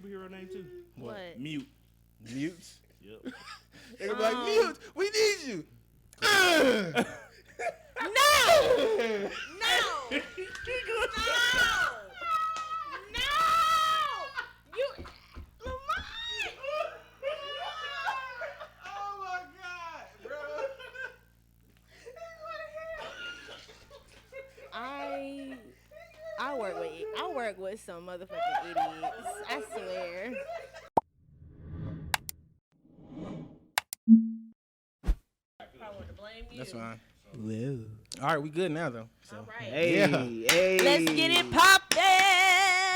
superhero name too? What? Mute. Mutes. Yep. They gonna be like, Mutes, we need you. No! No! No! You, Lamont! Oh my God, bro. I work with some motherfucking idiots. I swear. Probably want to blame you. That's fine. Whoa. All right, we good now though. So. All right. Hey, Yeah. hey. Let's get it poppin'.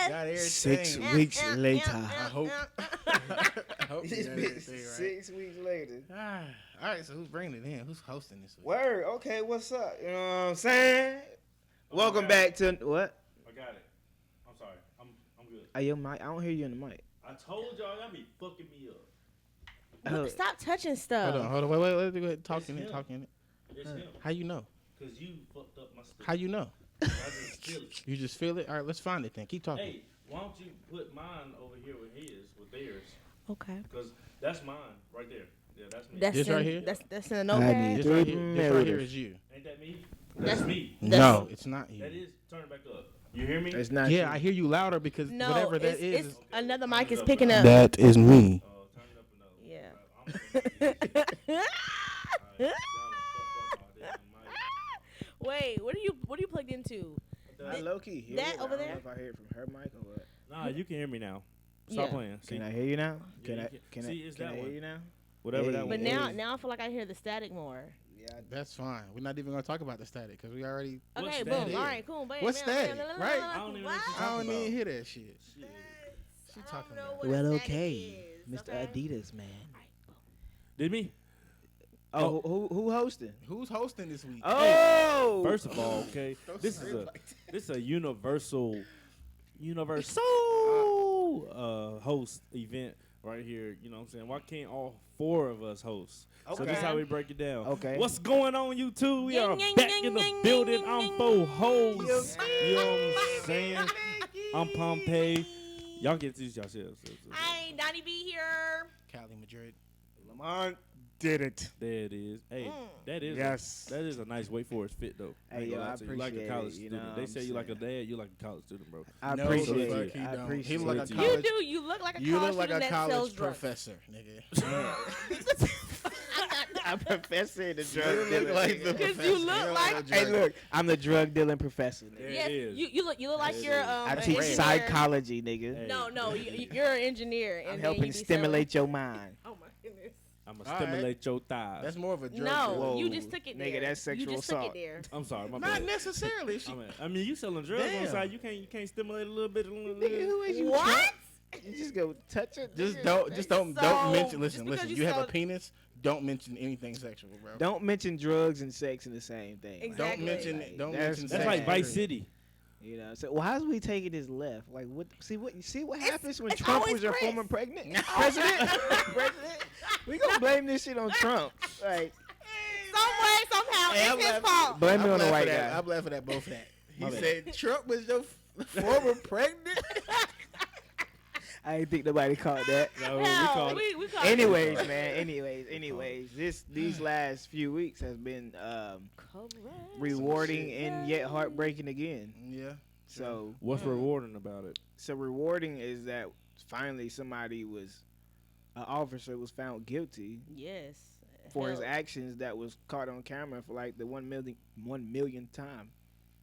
Got everything. 6 weeks later. I hope. I hope you This got bitch everything right. 6 weeks later. All right, so who's bringing it in? Who's hosting this week? Word. Okay, what's up? You know what I'm saying? Welcome back to what? I got it. I'm sorry. I'm good. Hey, your mic. I don't hear you in the mic. I told y'all be fucking me up. Look, stop touching stuff. Hold on. Wait. Let's go ahead. Talk in It's it. him. Talk in it. It's him. How you know? Cause you fucked up my stuff. How you know? I just feel it. You just feel it? All right, let's find it then. Keep talking. Hey, why don't you put mine over here with theirs? Okay. Cause that's mine right there. Yeah, that's me. This right here? That's in a notepad. This right here is you. Ain't that me? That's me. No, it's not you. That is. Turn it back up. You hear me? It's not. Yeah, you. I hear you louder because No, whatever that it's is. another mic is picking up. That is me. Oh, turn it up another. Yeah. Wait, what are you plugged into? I low key hear that it. over I don't there? know if I hear it from her mic or what. Nah, you can hear me now. Stop Yeah. playing. See, Can I hear you now? Yeah, you Can see, it's I that hear one. you now? whatever Hey. that But one now is. I feel like I hear the static more. Yeah. That's fine. We're not even gonna talk about the static because we already. What's Okay, that? boom. All right, cool. Bam, What's bam, static, bam, bam, right? bam, I don't even know what? what you're I talking don't about. even hear that shit. Shit. She I talking don't know about. what Well, a static okay, is, Mr. okay? Adidas man. Did me? Oh, who hosting? Who's hosting this week? Oh, First of all, okay, Don't this say is it a like that. this is a universal host event right here. You know what I'm saying? Why can't all four of us host? So this is how we break it down. Okay. What's going on, YouTube? We are Ying, back ying, in the ying, building. ying, I'm ying, 4 ying. hoes. You know what I'm saying? I'm Pompey. Y'all get these yourselves. Hi, Donnie B here. CaliMadrid. LamontDidit. There it is. Hey, that is Yes. that is a nice way for his fit though. Hey, ain't yo, gonna lie I to you. You like a appreciate college it, you student. know They what say I'm you like a saying? dad. You like a college student, bro. I No, appreciate the fuck it. he I don't. appreciate He look like it. a You college. do. You look like a You college look like a student that sells college drugs. professor, nigga. I'm professor in the drug You dealing. look like the nigga. Because professor. you look like- a Hey, drug- look, I'm the drug dealing professor. Nigga. There Yes, it is. you look like There it you're is. I an teach engineer. psychology, nigga. Hey, No, there it is. you're an engineer. And I'm then helping you be stimulate your mind. selling- Oh my goodness. I'ma All stimulate your thighs. That's more of a drug. No, dealer. Whoa. you just took it there. Nigga, that's You sexual just took assault. it there. I'm sorry, my Not bad. necessarily. She, I mean, you selling drugs on Damn. the side. You can't stimulate a little bit. Nigga, who is you? What? You just go touch it. just nigga. don't So, mention. just Listen. because You you have a sell- penis. Don't mention anything sexual, bro. Don't mention drugs and sex in the same thing. Exactly. Don't That's mention. That's sex. like Vice bad. City. You know, so why is we taking this left? Like, what? See what happens when it's Trump always was your Chris. former president? President. We gonna blame this shit on Trump. Like, Some way, somehow, Hey, I'm it's his laughing. fault. blame it I'm on the laughing white at- guy. I'm laughing at both of that. He My bad. said Trump was your former president. I ain't think nobody caught that. No, we Hell, called it. we called it. Anyways, man. Anyways, these last few weeks has been Correct. rewarding and yet heartbreaking again. Yeah. So What's rewarding about it? rewarding is that finally somebody an officer was found guilty Yes. for his Hell. actions that was caught on camera for like the 1 millionth time.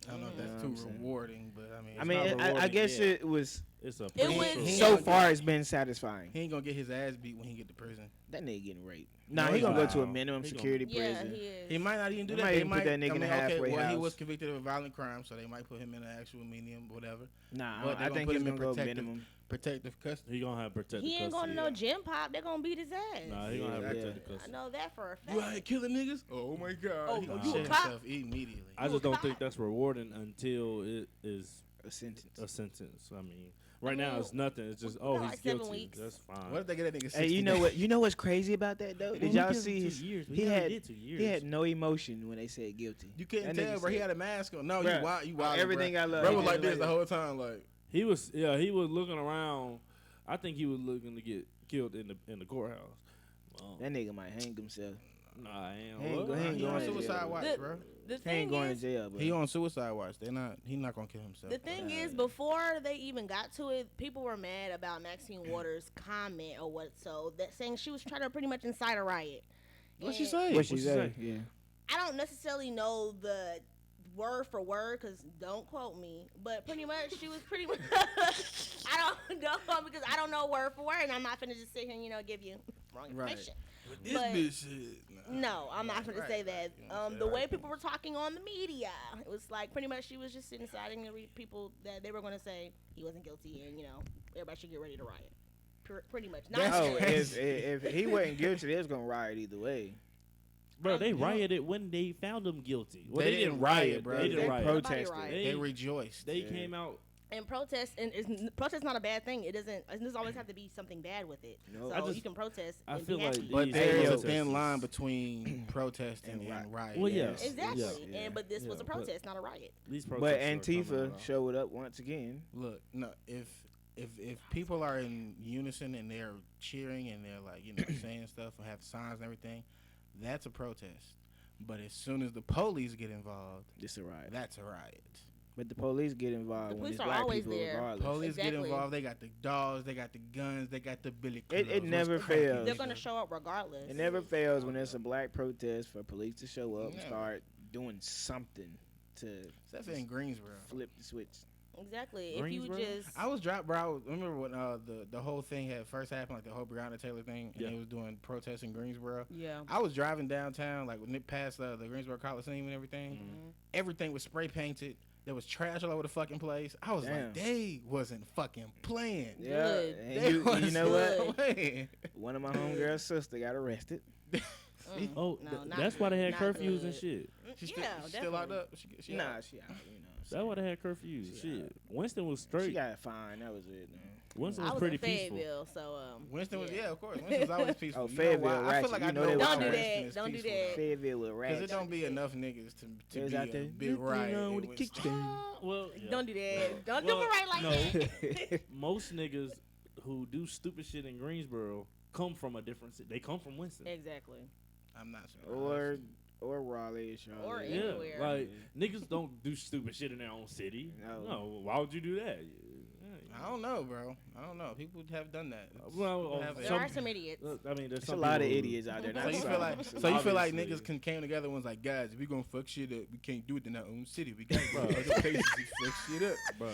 I don't know if You know that's what I'm too saying? rewarding, but I mean, I mean, not I rewarding guess yet. it was. It's a It pretty was- sure. He So ain't far, gonna it's been satisfying. he ain't gonna get his ass beat when he get to prison. That nigga getting raped. Nah, No, he gonna go to a wow. minimum He gonna- security Yeah, prison. he is. He might not even do They that. might They even put that nigga in a halfway Well, he house. was convicted of a violent crime, so they might put him in an actual medium, whatever, Nah, But they I gonna think put he's him in gonna go protective- minimum. protective custody. He gonna have protected He ain't going to no gym pop. They're going to beat his ass. Nah, he gonna have Yeah. protected I custody. know that for a fact. You out here killing niggas? Oh my god! Oh, he gonna you a shit cop? himself immediately. I You just a don't cop? think that's rewarding until it is A sentence. a sentence. I mean, right I now mean, it's nothing. It's just we got he's like 7 guilty. weeks. That's fine. What if they get that nigga? 60 Hey, you know days? what? You know what's crazy about that though? Did y'all see his? Years, he had- did 2 years. He had no emotion when they said guilty. You couldn't That nigga tell, bro. He said- had a mask on. No, Bruh, you wild. everything bro. I love. Bro he was like did this the whole time, like. He was looking around. I think he was looking to get killed in the courthouse. That nigga might hang himself. Nah, I ain't. He ain't What? going He on to suicide jail. watch, The- bro. The He thing ain't going is, to jail, bro. He on suicide watch. He not gonna kill himself. the thing is, before they even got to it, people were mad about Maxine Waters' comment or what, so that saying she was trying to pretty much incite a riot. What she And say? What she What she say? say? Yeah. I don't necessarily know the word for word, because don't quote me, but pretty much she was pretty much, I don't know, because I don't know word for word, and I'm not finna just sit here and, give you wrong Right. information. This But- bitch shit. No, I'm not going to say that. You know what I'm saying? The way people were talking on the media, it was like pretty much she was just inciting the people that they were going to say he wasn't guilty, and everybody should get ready to riot. Pretty much. Not That's Oh, serious. if he wasn't guilty, they was gonna riot either way. Bro, they You know- rioted when they found him guilty. Well, They they didn't didn't riot, riot, bro. bro. They They didn't riot. protested. Nobody They rejoiced. They Yeah. came out. And protest, protest not a bad thing. It doesn't always have to be something bad with it. No. I So just- you can protest. I and feel be happy. like But these there is a protesters- thin line between protesting And and riot. Well, yeah. Exactly. Yeah. But this was Yeah, a but- protest, not a riot. These But protesters are coming Antifa out. showed up once again. Look, no, if people are in unison and they're cheering and they're like, saying stuff and have signs and everything, that's a protest. But as soon as the police get involved, It's a riot. that's a riot. But the police get involved The when police it's are black always people there. regardless. Police get Exactly. involved. They got the dogs. They got the guns. They got the billy It clubs. never What's cracking, fails. They're nigga? going to show up regardless. It never fails when it's a black protest for police to show up and Yeah. start doing something to Except in Greensboro. flip the switch. Exactly. If you Greensboro? just. I was dropped, bro. Remember when the whole thing had first happened, like the whole Breonna Taylor thing, and Yeah. they was doing protests in Greensboro. Yeah. I was driving downtown, like when it passed the Greensboro Coliseum and everything. Mhm. Everything was spray painted. There was trash all over the fucking place. I was Damn. like, they wasn't fucking playing. Yeah, Good. and They you know wasn't what? playing. One of my homegirls' sister got arrested. Mm. Oh, No, not that's why they had good. Not curfews and good. shit. She's Yeah, still locked definitely. up. She Nah, out. she out. That's why they had curfews. She Shit. out. Winston was She straight. got fined. That was it. Man. Winston I was was pretty in peaceful. Fayetteville, so Winston was, of course. Winston was always peaceful. Oh, You know Fayetteville why? I ratchet. feel like You I know know they why Don't do was Winston that. is Don't do peaceful. that. Fayettille with Because it rats. don't be enough niggas to They was be out a there big riot. on in with the Winston. kickstand. Well, Don't do that. Don't do Well, it right like no. that. most niggas who do stupid shit in Greensboro come from a different city. They come from Winston. Exactly. I'm not surprised. Or Raleigh, Charlotte. Or Yeah, anywhere. like niggas don't do stupid shit in their own city. No. No, why would you do that? I don't know, bro. I don't know. People have done that. Well, have There some- are some idiots. I mean, there's There's a some lot of people who- idiots out there. So Not you some. feel like Some. so you feel like Obviously. niggas came together and was like, guys, if we gonna fuck shit up, we can't do it in our own city. We gotta go to other places and fuck shit up. Bro,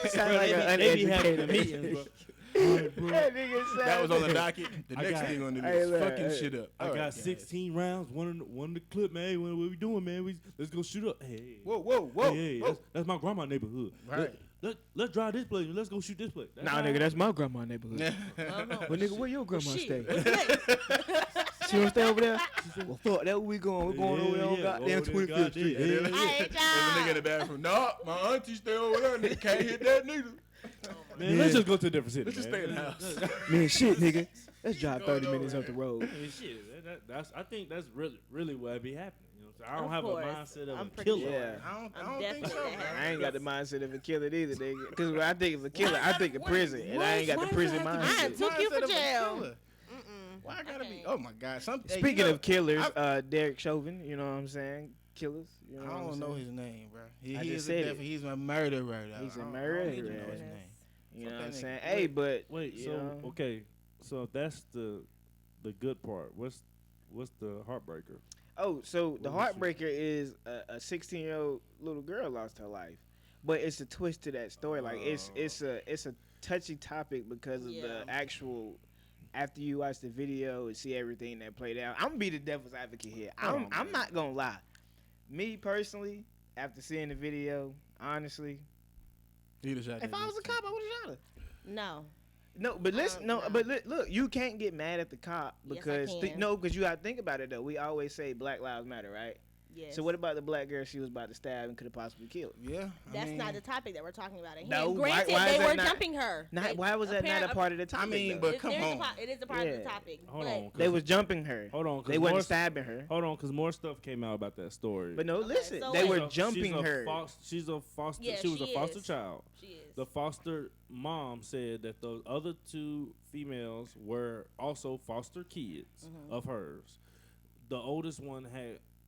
Sound like an they be having the uneducated meetings, nigga. bro. All right, bro. That nigga That sound was on the like- docket. The I next got- thing on the Hey, list, look, fucking hey. shit up. I All got right, guys. 16 rounds, one the clip, man. Hey, what we doing, man? Let's go shoot up. Hey, Whoa, whoa, whoa, hey, whoa. that's my grandma neighborhood. Right. Let's drive this place. Let's go shoot this place. That's Nah, how- nigga, that's my grandma neighborhood. Uh-huh. But nigga, where your grandma Shit. stay? What's next? She don't stay over there? Well, fuck, that where we going. We're going over there on Yeah, goddamn over there, 25th Street. goddamn, yeah. There's All right, a nigga in y'all. the bathroom. Nah, my auntie stay over there. Nigga can't hit that neither. Man, let's Yeah. just go to a different city. Let's just man. stay in the house. Man, shit, nigga. Let's drive Going 30 minutes over up the road. I mean, shit, that's I think that's really what be happening. You know, what I'm saying? I don't Of have course. a mindset of I'm a pretty killer. sure. Yeah. I I'm don't think so, definitely bro. I ain't got the mindset of a killer either, nigga. Because when I think of a killer, I think of prison. And I ain't got the prison I mindset. took you for Mindset of a jail. killer. Mm-mm. Why I gotta be? Okay. Oh my God! Hey, Speaking you know, of killers, Derek Chauvin, you know what I'm saying? Killers. You know I what I'm don't know saying? his name, bro. He I is just a said it. he's a murderer. Though. He's a I don't murderer. need to know his Yes. name. You know Fuck what I'm that saying? nigga. Hey, but Wait, you so know, okay, so if that's the good part. What's the heartbreaker? oh, so the What was she- heartbreaker is a 16-year-old little girl lost her life, but it's a twist to that story. Like it's a touchy topic because of Yeah. the actual. After you watch the video and see everything that played out, I'm gonna be the devil's advocate here. I'm not gonna lie. Me personally, after seeing the video, honestly, He'd have shot if that I was a bitch, cop, I would have shot her. No. No, but listen, no, no. but look, you can't get mad at the cop Yes, I because can. because you gotta think about it though. We always say Black Lives Matter, right? Yes. So what about the black girl she was about to stab and could have possibly killed? Yeah, That's not the topic that we're talking about. No, Granted, why is they that were not- jumping her. Why was that not a part of the topic? I mean, though? but come on. It is a part of the Yeah. topic. Hold but on. 'cause- They was jumping her. Hold on. 'cause They more wasn't s- stabbing her. Hold on, because more stuff came out about that story. But no, Okay, listen, so they wait. were She's jumping her. She's a foster. Yeah, she was a she foster is. child. She is. The foster mom said that the other two females were also foster kids of hers. The oldest one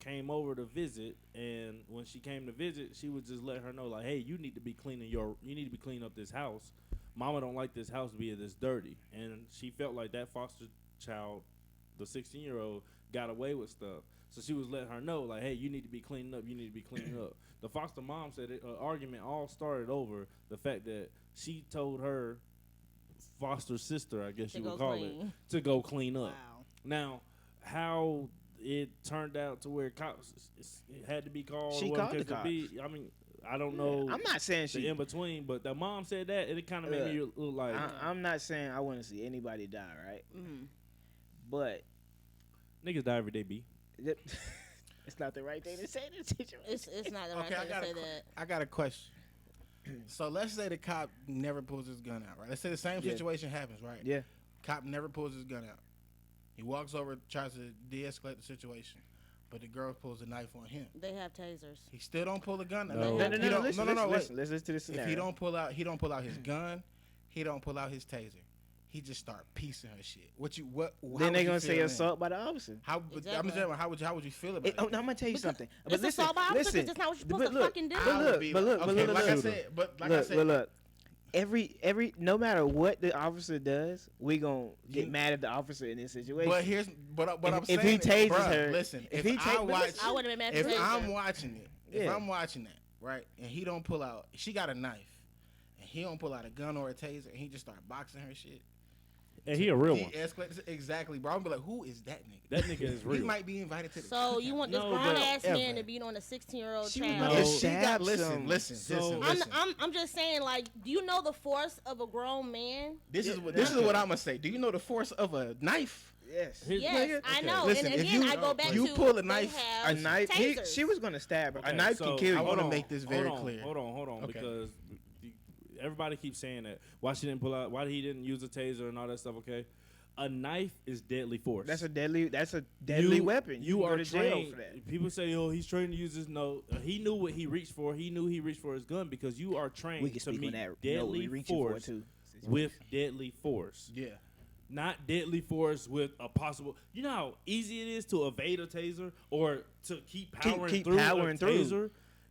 came over to visit, and when she came to visit, she would just let her know, like, hey, you need to be cleaning up this house. Mama don't like this house being this dirty. And she felt like that foster child, the 16-year-old, got away with stuff. So she was letting her know, like, hey, you need to be cleaning up. You need to be cleaning up. The foster mom said an argument all started over the fact that she told her foster sister, I guess you would call it, to go clean up. Wow. Now, how it turned out to where cops it had to be called. She whatever called the case it cops. be, I mean, I don't know. I'm not saying the she. in between, but the mom said that, and it kind of made me look like. I'm not saying I want to see anybody die, right? Mm-hmm. But Niggas die every day, B. it's not the right thing to say in this situation. It's not the right Okay, thing to say that. I got a question. So let's say the cop never pulls his gun out, right? Let's say the same Yeah. situation happens, right? Yeah. Cop never pulls his gun out. He walks over, tries to de-escalate the situation, but the girl pulls a knife on him. They have tasers. He still don't pull the gun. No. He No, don't- listen, no, wait. listen. Let's listen to this scenario. If he don't pull out his gun. He don't pull out his taser. He just start piecing her shit. Then they gonna say assault by the officer. How? Exactly. I'm just saying, how would you feel about it? I'm gonna tell you something. But It's listen, assault by officer, 'cause listen. that's not what you're supposed But to look, fucking do. But I would look, be but look, like, but okay, look, like I look. said, but like I Look, said, look. Every no matter what the officer does, we gonna get mad at the officer in this situation. but I'm if saying, he tases bruh, her, listen, if if he I watch, I would have been mad if at the I'm taser. watching it, if Yeah. I'm watching that, right, and he don't pull out, she got a knife, and he don't pull out a gun or a taser, and he just start boxing her shit. And he a real one. Escalates exactly, bro. I'm be like, who is that nigga? That nigga is He real. might be invited to the. So you want this No, grown but ass ever. man to beat on a 16-year-old She was child? about No. to stab Listen, some. Listen. I'm just saying, like, do you know the force of a grown man? This is what I'm gonna say. Do you know the force of a knife? yes, His Yes, nigga? I Okay. know. Listen, and if again, you- I go back you to pull a they knife- have a knife. tasers. She was gonna stab her. Okay, A knife so can kill you. I wanna hold make on, this very hold on, clear. Hold on, Okay. because everybody keeps saying that. Why she didn't pull out? Why he didn't use a taser and all that stuff? Okay, a knife is deadly force. That's a deadly weapon. You can are go to jail trained. for that. People say, "Oh, he's trained to use his no." He knew what he reached for. He knew he reached for his gun because you are trained We can to speak on meet that. No, deadly we reaching for it force too. with deadly force. Yeah. Not deadly force with a possible. You know how easy it is to evade a taser or to keep powering keep through powering a through. taser.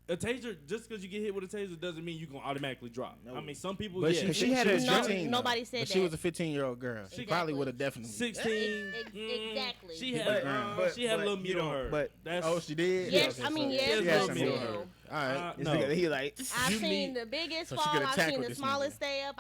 A taser, just because you get hit with a taser, doesn't mean you're gonna automatically drop. No. I mean, some people, But yeah, she had a was No, 15, though. nobody said but that. she was a 15-year-old girl. She probably Exactly. would have definitely. 16. Exactly. She had, But- she had a little meat you on know, her. but- That's Oh, she did. Yes, Okay, I mean, so- yes, She has yes, a but little meat on still. her. All right. This No. nigga, he like. I've You seen need- the biggest so she fall. could I've attack seen with the this smallest nigga. stay up.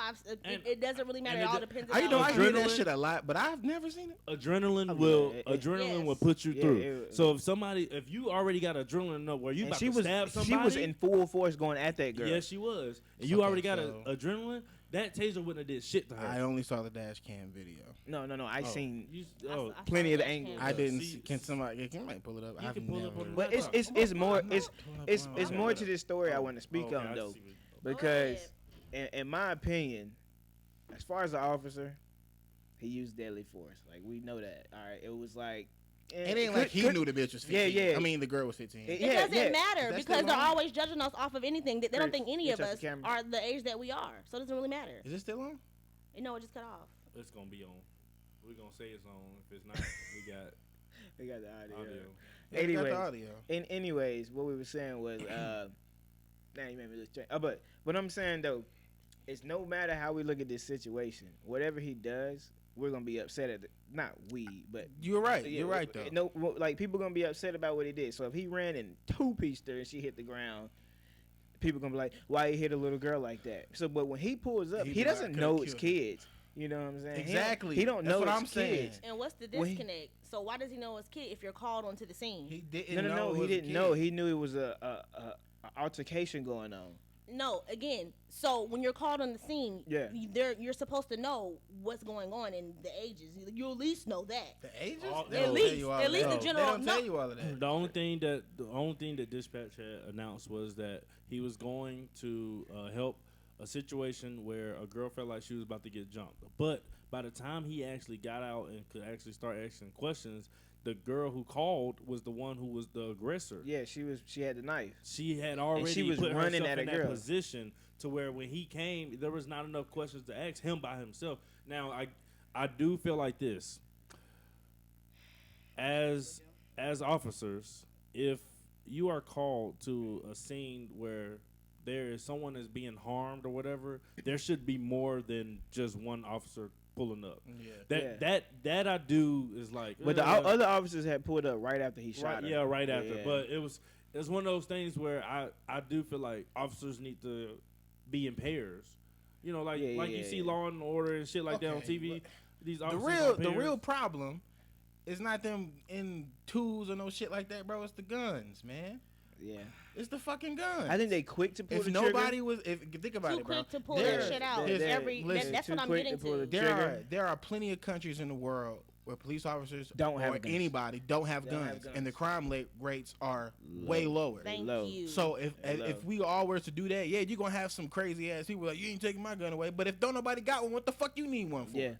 It doesn't really matter. and It all it- depends I on know I hear that Adrenaline. shit a lot, but I've never seen it. Adrenaline I will mean, adrenaline will Yes. put you Yeah, through. it- So if you already got adrenaline up where you And about she to was stab somebody, she was in full force going at that girl. yes, she was, and you Okay, already got so- adrenaline. That taser wouldn't have did shit to her. I only saw the dash cam video. No. I seen. You, I oh, saw plenty of that angles. camera. I didn't. See- Can somebody pull it up? You I've can pull it never. up on the But laptop. it's more it's Pull up on- more to this story I want to speak Okay, on I though, see what- because in my opinion, as far as the officer, he used deadly force. Like we know that. All right, it was like It ain't like he knew the bitch was 15. Yeah, yeah. I mean, the girl was 15. It Yeah, doesn't yeah. matter That's because still they're on? always judging us off of anything. They don't Chris, think any you of touch the us camera. are the age that we are. So it doesn't really matter. Is it still on? No, it just cut off. It's gonna be on. We're gonna say it's on. If it's not, we got They got the audio. audio. Yeah, we got the Anyways. audio. Anyways, what we were saying was, now you made me lose track. But what I'm saying though, it's no matter how we look at this situation, whatever he does, we're gonna be upset at it. Not we, but You're right. yeah, You're right though. No, like people gonna be upset about what he did. So if he ran and two-pieced her and she hit the ground, people gonna be like, "Why he hit a little girl like that?" So, but when he pulls up, He he be like, doesn't "Coulda know it's killed her." kids. You know what I'm saying? Exactly. He don't That's know what it's I'm saying. kids. And what's the When he- disconnect? So why does he know his kid if you're called onto the scene? He didn't No, know. it he was a didn't kid. know. He knew it was a altercation going on. No, again. So when you're called on the scene, Yeah. you're supposed to know what's going on in the ages. You at least know that. The ages? All- They at don't least- tell you all at of least that. the general- They don't tell no. you all of that. The only thing that dispatch had announced was that he was going to help a situation where a girl felt like she was about to get jumped. But by the time he actually got out and could actually start asking questions, the girl who called was the one who was the aggressor. Yeah, she had the knife. She had already she was put running herself at in a that girl. position to where when he came, there was not enough questions to ask him by himself. Now, I do feel like this. As officers, if you are called to a scene where there is someone that's being harmed or whatever, there should be more than just one officer pulling up. Yeah. That I do is like. But the other officers had pulled up right after he shot her. Yeah, right after. Yeah. But it's one of those things where I do feel like officers need to be in pairs. You know, like you see Law and Order and shit like that on Okay, TV. These The officers real problem is not them in tools or no shit like that, bro. It's the guns, man. Yeah. It's the fucking guns. I think they quick to pull if the nobody trigger. was, if think about Too it, bro. quick to pull There- that shit out. there- listen, That's too what I'm quick getting to pull to. the There are plenty of countries in the world where police officers Don't have or guns. anybody don't have Don't have guns, guns. and the crime rates are way lower. Thank Low. you. So if They low. if we all were to do that, yeah, you're gonna have some crazy ass people like, you ain't taking my gun away. But if don't nobody got one, what the fuck you need one for? Yeah.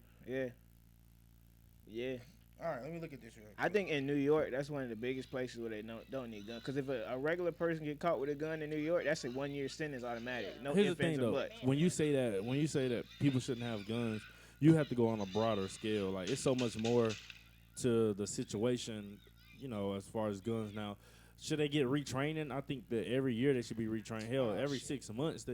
All right, let me look at this. Real I think in New York, that's one of the biggest places where they don't need guns. Because if a regular person get caught with a gun in New York, that's a 1 year sentence automatic. No Here's the ifs, thing ands, or though, buts. when you say that people shouldn't have guns, you have to go on a broader scale. Like it's so much more to the situation, you know, as far as guns now. Should they get retraining? I think that every year they should be retrained. Hell, every 6 months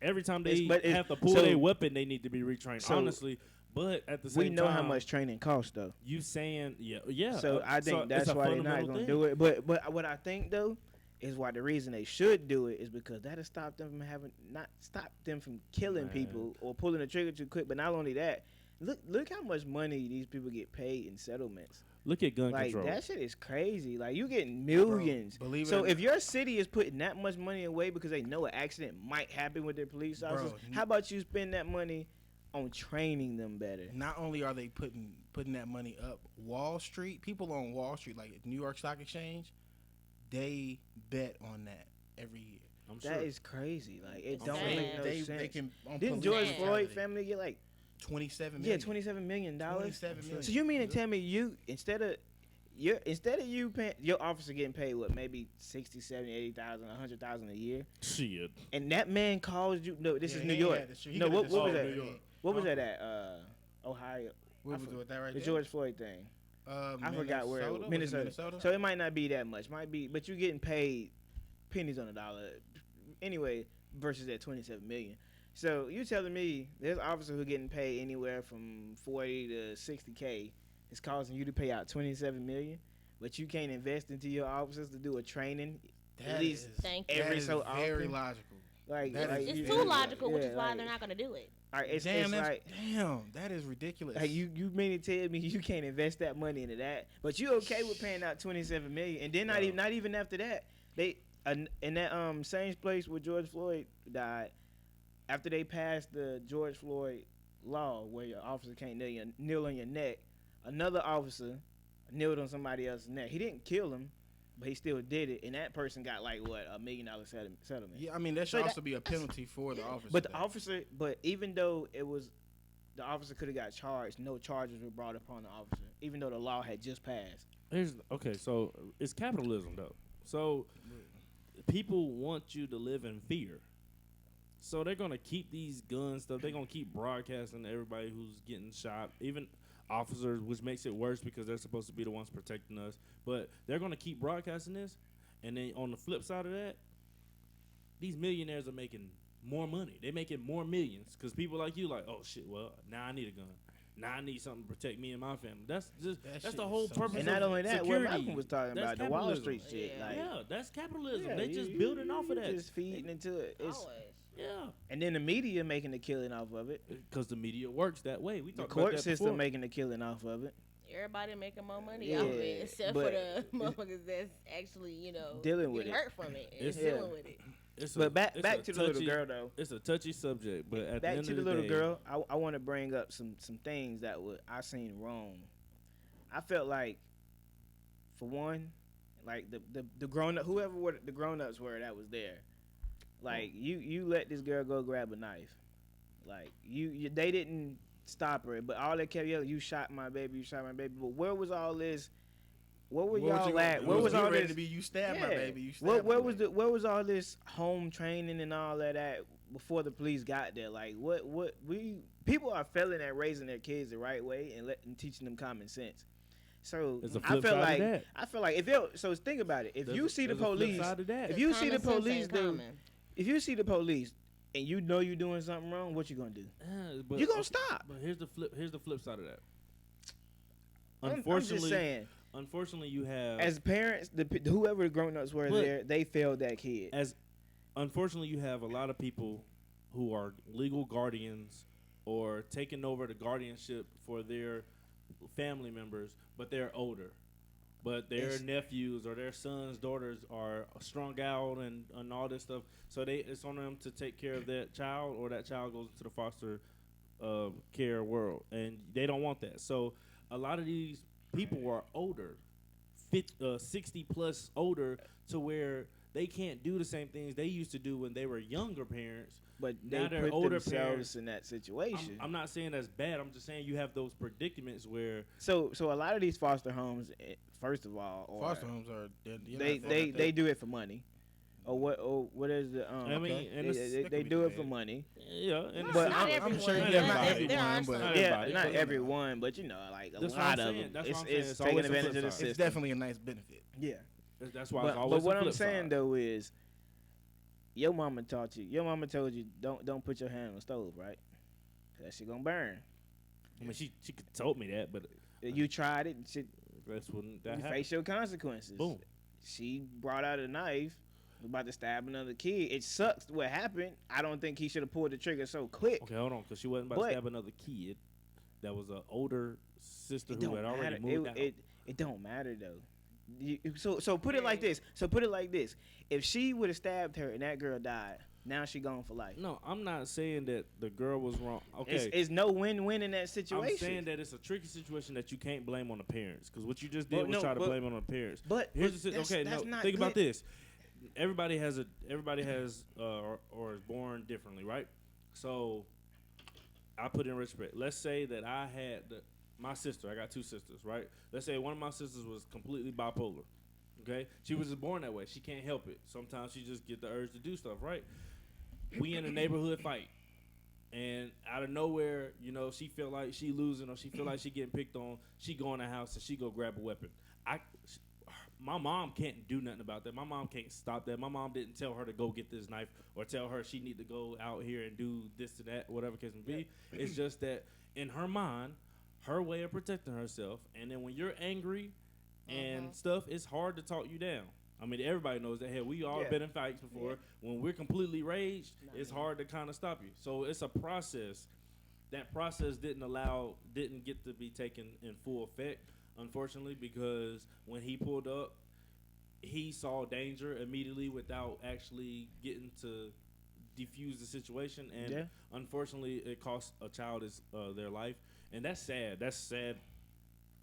every time they have to pull their weapon, they need to be retrained. So- honestly, but at the same We know time, how much training costs, though. you saying, yeah. So I think that's it's a why they're not fundamental going to thing. do it. But what I think, though, is why the reason they should do it is because that'll stop them from killing Man. people or pulling the trigger too quick. But not only that, look how much money these people get paid in settlements. Look at gun Like control. that shit is crazy. Like you getting millions. Bro, believe it So or if your city is putting that much money away because they know an accident might happen with their police officers, how about you spend that money on training them better? Not only are they putting that money up, Wall Street, people on Wall Street, like New York Stock Exchange, they bet on that every year. I'm sure. That is crazy. Like it It's don't sad. make no they sense. can on Didn't police George Man. Floyd brutality. family get like $27 million. $27 million? 27 million. So you mean to tell me you instead of you paying your officer getting paid what maybe 60, 70, 80,000, 100,000 a year, Shit. and that man calls you? No, this Yeah, is he New ain't York. had this shit. He No, could've what just was sold that? New York. What was Huh? that at Ohio? What was with that right The there? George Floyd thing. I forgot where. Was it Minnesota. So it might not be that much. Might be, but you're getting paid pennies on the dollar anyway. Versus that 27 million. So you telling me there's officers who are getting paid anywhere from 40 to 60K. It's causing you to pay out 27 million, but you can't invest into your officers to do a training at least Thank you. every that is so very often. logical. Like, That is It's Yeah, too logical, which yeah, is why like- they're not gonna do it. Like, it's Damn, like that is ridiculous. like you mean to tell me you can't invest that money into that, but you okay with paying out 27 million, and then not even after that they in that same place where George Floyd died, after they passed the George Floyd law where your officer can't kneel on your neck, another officer kneeled on somebody else's neck. He didn't kill him, but he still did it, and that person got like what, $1 million settlement. Yeah, I mean that should So also be a penalty for the officer. But the officer, but even though it was, the officer could have got charged, no charges were brought upon the officer, even though the law had just passed. So it's capitalism though. So people want you to live in fear. So they're gonna keep these gun stuff. They're gonna keep broadcasting to everybody who's getting shot, even officers, which makes it worse because they're supposed to be the ones protecting us. But they're gonna keep broadcasting this, and then on the flip side of that, these millionaires are making more money. They're making more millions because people like you, like, oh shit, well now I need a gun. Now I need something to protect me and my family. That's shit the whole is so purpose. And of not only that, what security. Malcolm was talking That's about, the Wall capitalism. Street shit. Yeah. Like, Yeah, that's capitalism. yeah, they just building off of that. Just feeding into it. It's, Always. Yeah, and then the media making a killing off of it. because the media works that way. We The talked court about that system before. making a killing off of it. Everybody making more money Yeah, off of it, except for but the motherfuckers that's actually, Dealing with getting it. hurt from it and It's- dealing with it. But back it's a to the little touchy- girl though. It's a touchy subject, but at the Back end to of the little day, girl, I want to bring up some things that I seen wrong. I felt like, for one, like the grown up, whoever were the grown ups were that was there, like you let this girl go grab a knife, like they didn't stop her, but all they kept yelling, "You shot my baby, you shot my baby." But where was all this? Where were y'all at? Where was all ready this? to be you stabbed my Yeah. baby? You stabbed Where my was baby. where was all this home training and all of that before the police got there? Like what people are failing at raising their kids the right way and teaching them common sense. So There's a I flip feel side of like that. if so think about it. If you see the There's a flip police, side of that. if you see the Common sense police ain't do, common. if you see the police and you know you're doing something wrong, what you gonna do? But, You gonna stop. But here's the flip side of that. I'm just saying, unfortunately, you have as parents, whoever the grown-ups were But- there, they failed that kid. unfortunately you have a lot of people who are legal guardians or taking over the guardianship for their family members, but they're older. But their It's- nephews or their sons, daughters are strung out and all this stuff. So it's on them to take care of that child, or that child goes into the foster care world, and they don't want that. So a lot of these people are older, 60 plus older, to where they can't do the same things they used to do when they were younger parents. But Now they they're put older themselves parents. in that situation. I'm not saying that's bad. I'm just saying you have those predicaments where So a lot of these foster homes, first of all, Foster homes are they do it for money, or what is the I mean, and they do it for money. yeah, and But not I'm everyone. sure Not you everybody. There are but some. Not Yeah, everybody. not But, everyone, but like a That's what lot I'm of saying. them. That's what I'm saying. It's It's taking always a advantage flip of the side. system. It's definitely a nice benefit. Yeah, that's why it's but always what a I'm flip saying side. though is, your mama taught you. Your mama told you don't put your hand on the stove, right? That shit gonna burn. I mean, she told me that, but You tried it, and shit. that's when You that happened. face your consequences. Boom. She brought out a knife, was about to stab another kid. It sucks what happened. I don't think he should have pulled the trigger so quick. Okay, hold on, because she wasn't about But- to stab another kid. That was an older sister It who don't had already matter. moved out. It don't matter though. So put it like this. So put it like this. If she would have stabbed her and that girl died, now she gone for life. No, I'm not saying that the girl was wrong. Okay, It's no win-win in that I'm situation. saying that it's a tricky situation that you can't blame on the parents, because what you just did But was no, try to but- blame it on the parents. But Here's the that's, okay. that's No, not think about good. this. Everybody has or is born differently, right? So I put in respect. Let's say that I had my sister. I got two sisters, right? Let's say one of my sisters was completely bipolar. Okay, she was just born that way. She can't help it. Sometimes she just get the urge to do stuff, right? We in a neighborhood fight, and out of nowhere, she feel like she losing or she feel like she getting picked on. She go in the house and she go grab a weapon. My mom can't do nothing about that. My mom can't stop that. My mom didn't tell her to go get this knife or tell her she need to go out here and do this and that, whatever case may be. It's just that in her mind, her way of protecting herself, and then when you're angry and stuff, it's hard to talk you down. I mean, everybody knows that. Hell, we all Yeah. been in fights before. When we're completely raged, it's hard to kind of stop you. So it's a process. That process didn't get to be taken in full effect, unfortunately, because when he pulled up, he saw danger immediately without actually getting to defuse the situation, and Yeah. unfortunately, it cost a child their life, and that's sad. That's sad.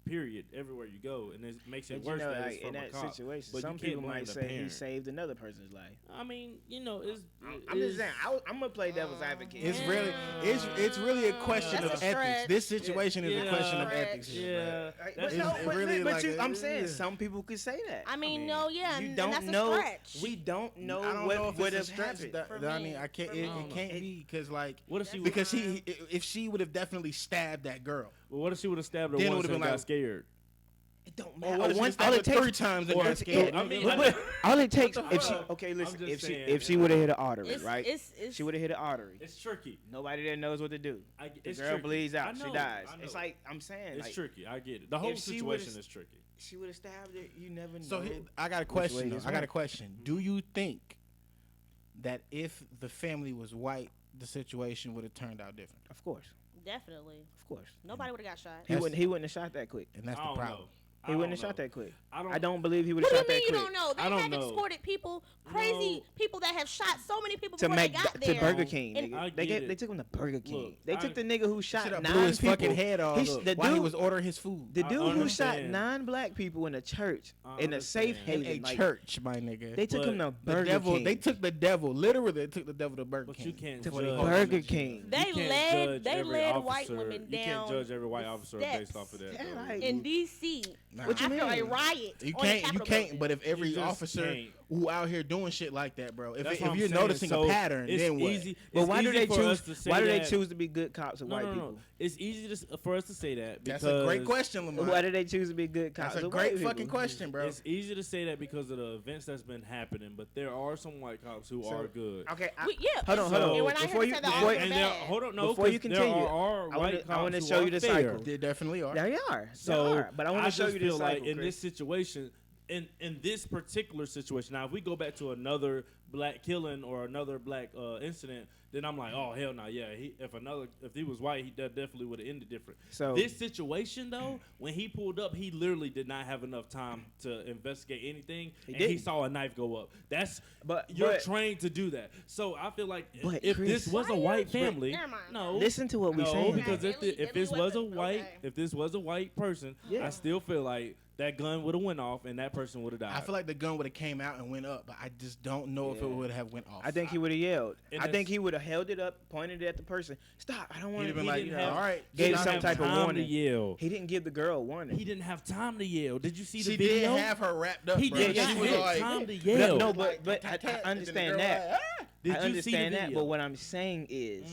Period. Everywhere you go, and it makes it But worse. That like, it's in from a that cop. situation, But you some can't people blame might the say he parent. saved another person's life. I mean, I'm just saying. I'm gonna play devil's advocate. It's really a question That's of a ethics. stretch. This situation is Yeah. a question of Stretch. ethics. here, Yeah. But That's- no, it's but, really but like you, a- I'm saying yeah. some people could say that. I mean, mean, no, yeah, you and don't that's know. a stretch. We don't know I don't what know if would it's have a stretch, happened. For Donnie. me. I can't. For It, me. it can't be because like What if she? because if she would have definitely stabbed that girl. What if she would have stabbed her Then it once would've and been got like- scared? It don't Or matter. what if she All stabbed her it takes 3 times and or- got scared? I mean, but all it takes What the if she fuck? okay, listen, I'm just saying, if she would have hit an artery, It's, right? it's She would have hit an artery. It's tricky. Nobody there knows what to do. The It's girl tricky. bleeds out. I She know, dies. I know. It's like I'm saying. It's like, tricky. I get it. The whole if she would've- situation is tricky. She would have stabbed her. You never know. So I got a way question. this I got a went. question. Do you think that if the family was white, the situation would have turned out different? Of course, definitely of course. nobody would have got shot. He wouldn't have shot that quick. And that's I the don't problem. know. He wouldn't have shot that quick. I I don't believe he would What have do shot you that mean quick. you don't know? They I don't have know. escorted people, crazy people that have shot so many people To before make they got to there. Burger King, And- I nigga. They get it. they took him to Burger King. Look, they took the nigga who shot Should have 9 blew his people. fucking head off The while he dude- was ordering his food. The I dude who shot understand. 9 black people in a church I in a safe understand. In haven. a like, church, my nigga. They took him to the Burger devil. King. They took the devil. Literally, they took the devil to Burger But King. you can't To judge Burger King. They you can't led- judge they every led officer. white women You can't down judge every white the officer steps. based off of that. Yeah, though. like- in D.C. Nah. What you after mean? a riot. You on the can't. You Capitol can't. building. But if every You just officer can't. who out here doing shit like that, bro, if That's if what I'm you're saying. noticing So a pattern, it's then what? easy. But It's why do easy they for choose? us to say Why do they that- choose to be good cops and No, white no, no. people? It's easy for us to say that because That's a great question, Lamont. Why do they choose to be good cops? That's a and great white fucking people? question, bro. It's easy to say that because of the events that's been happening, but there are some white cops who So- are good. Okay, Yeah. Hold on, hold So- on. And we're not Before here you, to say that before, all you- are And there, bad. hold on, no, Before you 'cause continue, there are I white wanna cops show who you are the fair. cycle. They definitely are. There you are. So but I want to show just you this feel like cycle, in Chris. this situation, in this particular situation. Now, if we go back to another black killing or another black incident, then I'm like, oh hell no, yeah. If he was white, he definitely would have ended different. So- this situation though, when he pulled up, he literally did not have enough time to investigate anything, and he didn't. saw a knife go up. But You're trained to do that. So I feel like But if Chris- this was a Why white you- family, Never mind. no, Listen to what we no, saying. because Okay. if this was a white, Okay. if this was a white person, Yeah. I still feel like that gun would have went off and that person would have died. I feel like the gun would have came out and went up, but I just don't know if it Yeah. would have went off. I think he would have yelled. And I think that's- he would have held it up, pointed it at the person. Stop! I don't want He'd to. have been like, didn't have- all right, he gave didn't some have type of time warning. to yell. He didn't give the girl a warning. He didn't have time to yell. Did you see the She video? did have her wrapped up. He bro. did Yeah, not She was have like, time to But yell. no, like, but I and then the understand girl that. like, ah. Did I you see the understand that. video? But what I'm saying is,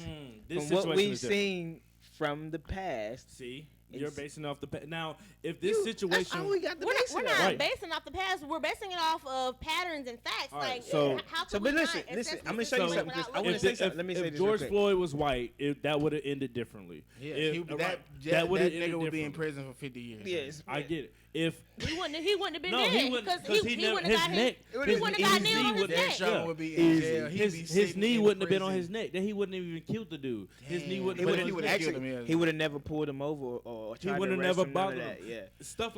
This from what situation we've is different. seen from the past, See, you're It's- basing it off the now. If this that's situation, all we got to We're base not, it we're on. not Right. basing off the past. We're basing it off of patterns and facts. All right, Like, so- how So, could but we listen, not listen. assess I'm gonna this show you situation something, Chris. without I wanna if, looking say at if, Let me say if this real George quick. Floyd was white, that would have ended differently. Yeah, If- he would be, right, that would've nigga ended would be in differently. prison for 50 years. Yes, I get it. If He wouldn't have been no, dead he wouldn't, because he he never, wouldn't his have got neck, his, he wouldn't have got nailed on his would- That neck. Chauvin Yeah. would be in Easy. jail. He'd be his sitting knee in wouldn't have been on prison. his neck. Then he wouldn't have even killed the dude. His knee Damn. wouldn't He have But been he on would his have neck. killed him. He would have never pulled him over or He tried would to have arrest never him, none of bothered that. him. Yeah. Stuff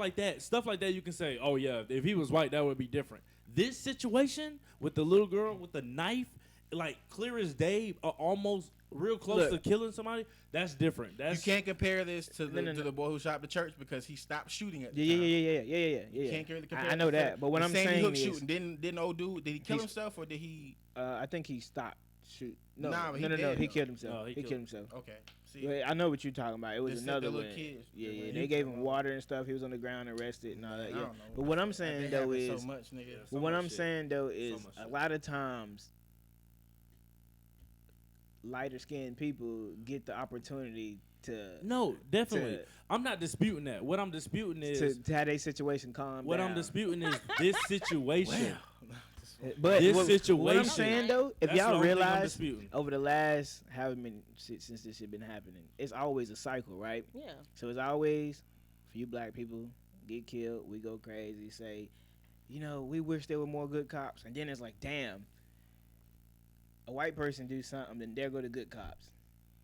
like that you can say, oh yeah, if he was white, that would be different. This situation with the little girl with the knife, like clear as day, almost real close Look. to killing somebody, that's different. You That's can't compare this to the, No. to the boy who shot up the church because he stopped shooting at the Yeah, time. yeah. You can't compare I know that, but what the I'm Sandy saying Hook is, shooting, didn't old dude, did he kill He's- himself or did he? I think he stopped shoot. No, Nah, but no, he dead, he though. killed himself. No, he he killed killed himself. Okay. See, Wait, I know what you're talking about. It was This- another the one. little kids. Yeah, The yeah. one They you gave talking him about. water and stuff. He was on the ground arrested and all that. I Yeah. don't know. But what I'm saying They though happen is, so much, nigga. Yeah, but what I'm shit. saying though is, much a shit. lot of times, lighter skinned people get the opportunity to no, definitely. to- I'm not disputing that. What I'm disputing is to have their situation calm what down. I'm disputing is this situation. But This what I'm situation- saying though, if That's the y'all only thing I'm realize disputing. over the last however many since this shit been happening, it's always a cycle, right? Yeah. So it's always for you black people get killed, we go crazy, say, you know, we wish there were more good cops, and then it's like, damn, a white person do something, then there go the good cops.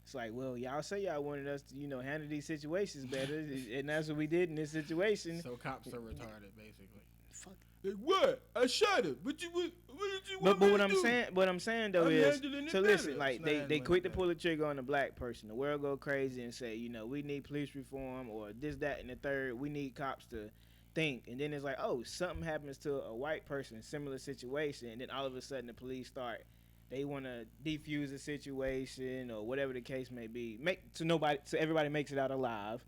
It's like, well, y'all say y'all wanted us to, you know, handle these situations better, and that's what we did in this situation. So cops are retarded, basically. Fuck. Like, what? I shot him. What did you But what I'm saying though I'm is, handling it so better. listen, like It's not they handling quit it to better. pull the trigger on a black person. The world go crazy and say, you know, we need police reform or this, that, and the third. We need cops to think, and then it's like, oh, something happens to a white person, similar situation, and then all of a sudden the police start. They want to defuse the situation or whatever the case may be. So everybody makes it out alive.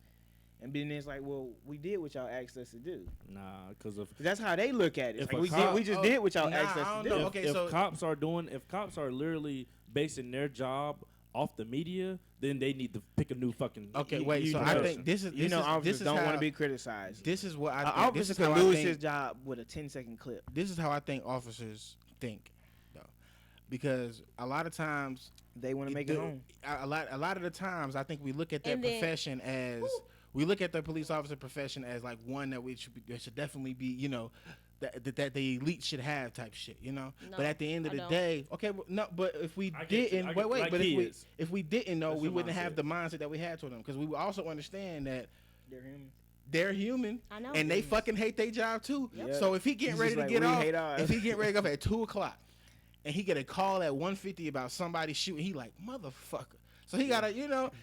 And then it's like, well, we did what y'all asked us to do. Nah, because of 'Cause that's how they look at it. It's If like, a we cop- just did what y'all nah, asked I us don't to know. do. Okay, if so- cops are literally basing their job off the media, then they need to pick a new fucking. Okay, you- wait. you So know I person. think this is You know, officers this is don't want how- to be criticized. This is what I An think. officer This is could how I lose think. his job with a 10-second clip. This is how I think officers think, though, because a lot of times They want to make it home. A lot of the times, I think we look at that And then- profession as we look at the police officer profession as like one that that should definitely be, you know, that the elite should have type shit, you know. No, but at the end of I the don't. day, okay, well, no, but if we I get you. didn't, I wait, get- wait, like but kids. if we didn't know, That's we your wouldn't mindset. have the mindset that we had toward them because we would also understand that They're human. they're human, I know. and they fucking hate their job too. Yep. So if he getting He's ready just to like, get we off, hate ours. if he getting ready to go off at 2:00, and he get a call at 1:50 about somebody shooting, he like motherfucker. So he gotta,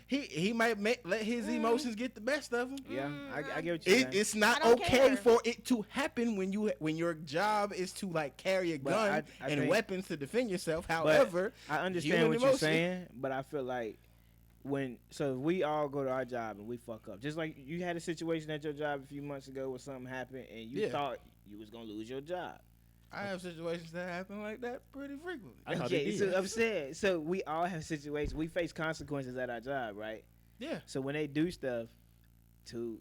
he might let his emotions get the best of him. Yeah, I get what you're saying. It's not I don't okay care. for it to happen when your job is to like carry a But gun I and think- weapons to defend yourself. But However, I understand human what you're emotion- saying, but I feel like if we all go to our job and we fuck up, just like you had a situation at your job a few months ago where something happened and you Yeah. thought you was gonna lose your job. I have situations that happen like that pretty frequently. I thought they Okay, did. so I'm saying, so we all have situations. We face consequences at our job, right? Yeah. So when they do stuff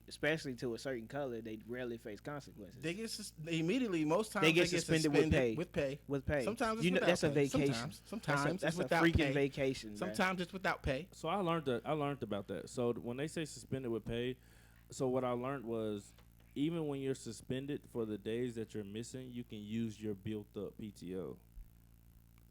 especially to a certain color, they rarely face consequences. They get immediately. Most times They get suspended with pay. With pay. with pay. Sometimes it's you know without that's a pay. vacation. Sometimes that's it's a without freaking pay. vacation. bruh. Sometimes it's without pay. So I learned about that. So when they say suspended with pay, so what I learned was even when you're suspended for the days that you're missing, you can use your built up PTO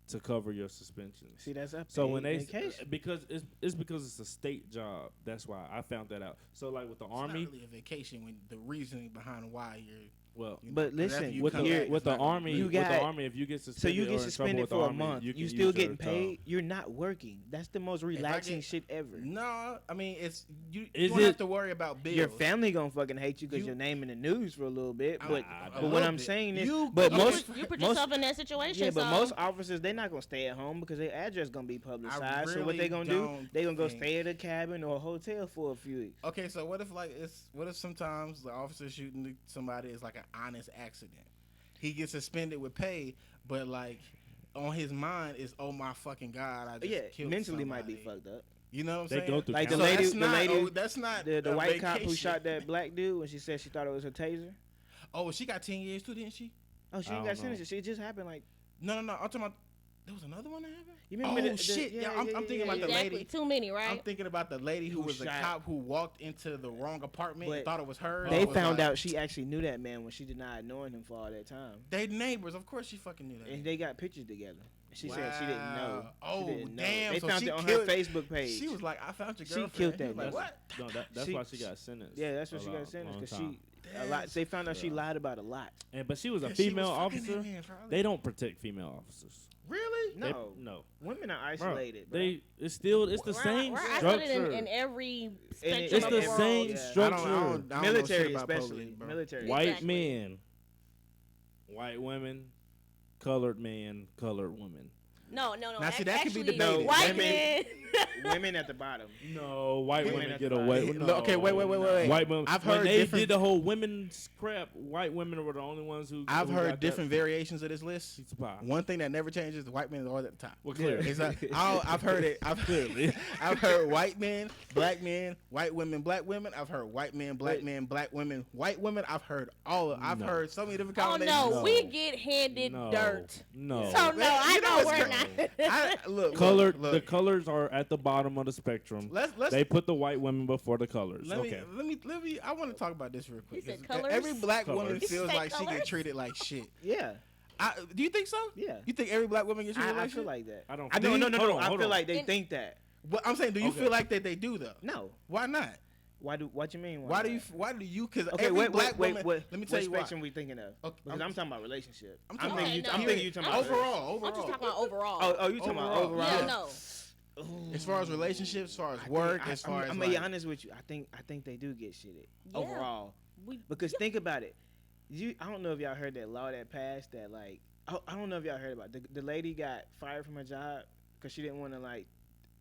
to cover your suspensions. See, that's a So paid when they vacation. because it's a state job. That's why I found that out. So like with the It's army, not really a vacation when the reasoning behind why you're. well, But after listen, you with come the back, with it's the not gonna army, be- You with got- the army, if you get So suspended, you or get in trouble suspended with the for a army, month. you You can still use your getting paid. You're not working. That's the most relaxing get- shit ever. No, I mean it's you. Is You don't it- have to worry about bills. Your family gonna fucking hate you because You- your name in the news for a little bit. I- But a but little what I'm bit. saying is, You- but you most You put most yourself in that situation. yeah, but so most officers they're not gonna stay at home because their address gonna be publicized. So what really they gonna do? don't They gonna go think- stay at a cabin or a hotel for a few weeks. Okay, so what if sometimes the officer shooting somebody is like an honest accident? He gets suspended with pay, but like on his mind is, oh my fucking god, I just Yeah, killed mentally might be somebody. fucked up. You know what I'm They saying? go through Like the So counseling. lady- that's the not, lady- that's not The a white cop who vacation. shot that black dude when she said she thought it was her taser. Oh, she got 10 years too, didn't she? Oh, she I ain't don't got sentenced. It just happened like No. I'm talking about. There was another one that happened. you remember Oh, the shit, yeah, I'm thinking about the exactly lady. too many, I'm right? thinking about the lady who Who was a shot- cop who walked into the wrong apartment and But thought it was her. They Was found like- out she actually knew that man when she denied knowing him for all that time. They neighbors, of course she fucking knew that. And they got pictures together. And she said she didn't know. Wow. Oh, she didn't know. damn, They so found she it on killed- her Facebook page. She was like, I found your She girlfriend. killed He that was like, bitch. what? No, that's She- why she got sentenced. Yeah, that's what a she long- got sentenced long because time. a lot. They found out she Yeah. lied about a lot. And but she was a 'Cause she female was fucking officer. that man, probably. They don't protect female officers. Really? They- No, no. women are Bro, isolated. bro. it's the We're same isolated structure. in every it- spectrum It's of the the world. same Yeah. structure. I don't know military, shit about especially police, bro. military. White Exactly. men, white women, colored men, colored women. No. Now, see, that could be Actually, debated. White Women- men. Women at the bottom. No, white Women women at get the away. bottom. No, okay, wait. White women. I've when heard they different- did the whole women's crap. White women were the only ones who. I've who heard got different variations of this list. That pizza pie. One thing that never changes: the white men are always at the top. Well, clearly. It's like, I've heard it. I've heard white men, white women, black women. I've heard white men, black men, black women, white women. I've heard all. I've No. heard so many different Oh combinations. no, No. we get handed No. dirt. No. So no, I You know know what's we're crazy? not. Look, Colored. Look, The colors are at the bottom of the spectrum. let's They put the white women before the colors. let Okay. me. I want to talk about this real quick. He said 'cause colors? Every black woman Colors. feels He said like she colors? get treated like shit. Yeah, Do you think so? yeah. You think every black woman gets treated I like feel shit? like that. I don't. I don't. No. Hold on, I hold feel on. like they And- think that. What I'm saying, do you Okay. feel like that they do though? No. Why not? Why do? What you mean? Why do you? not? Why do you? Because Okay, every wait, black wait, woman. wait. Let me tell What you why. spectrum we thinking of? Okay, Because I'm talking about relationship. I'm I'm talking thinking. about- I'm no. thinking you talking about overall. I'm just talking about overall. Oh, you talking about Overall. overall? yeah, no. As far as relationships, as far as I work, think- as far I'm as gonna be like, honest with you. I think they do get shitted Yeah. overall. Because think about it. I don't know if y'all heard that law that passed that like I don't know if y'all heard about it. The lady got fired from her job because she didn't want to like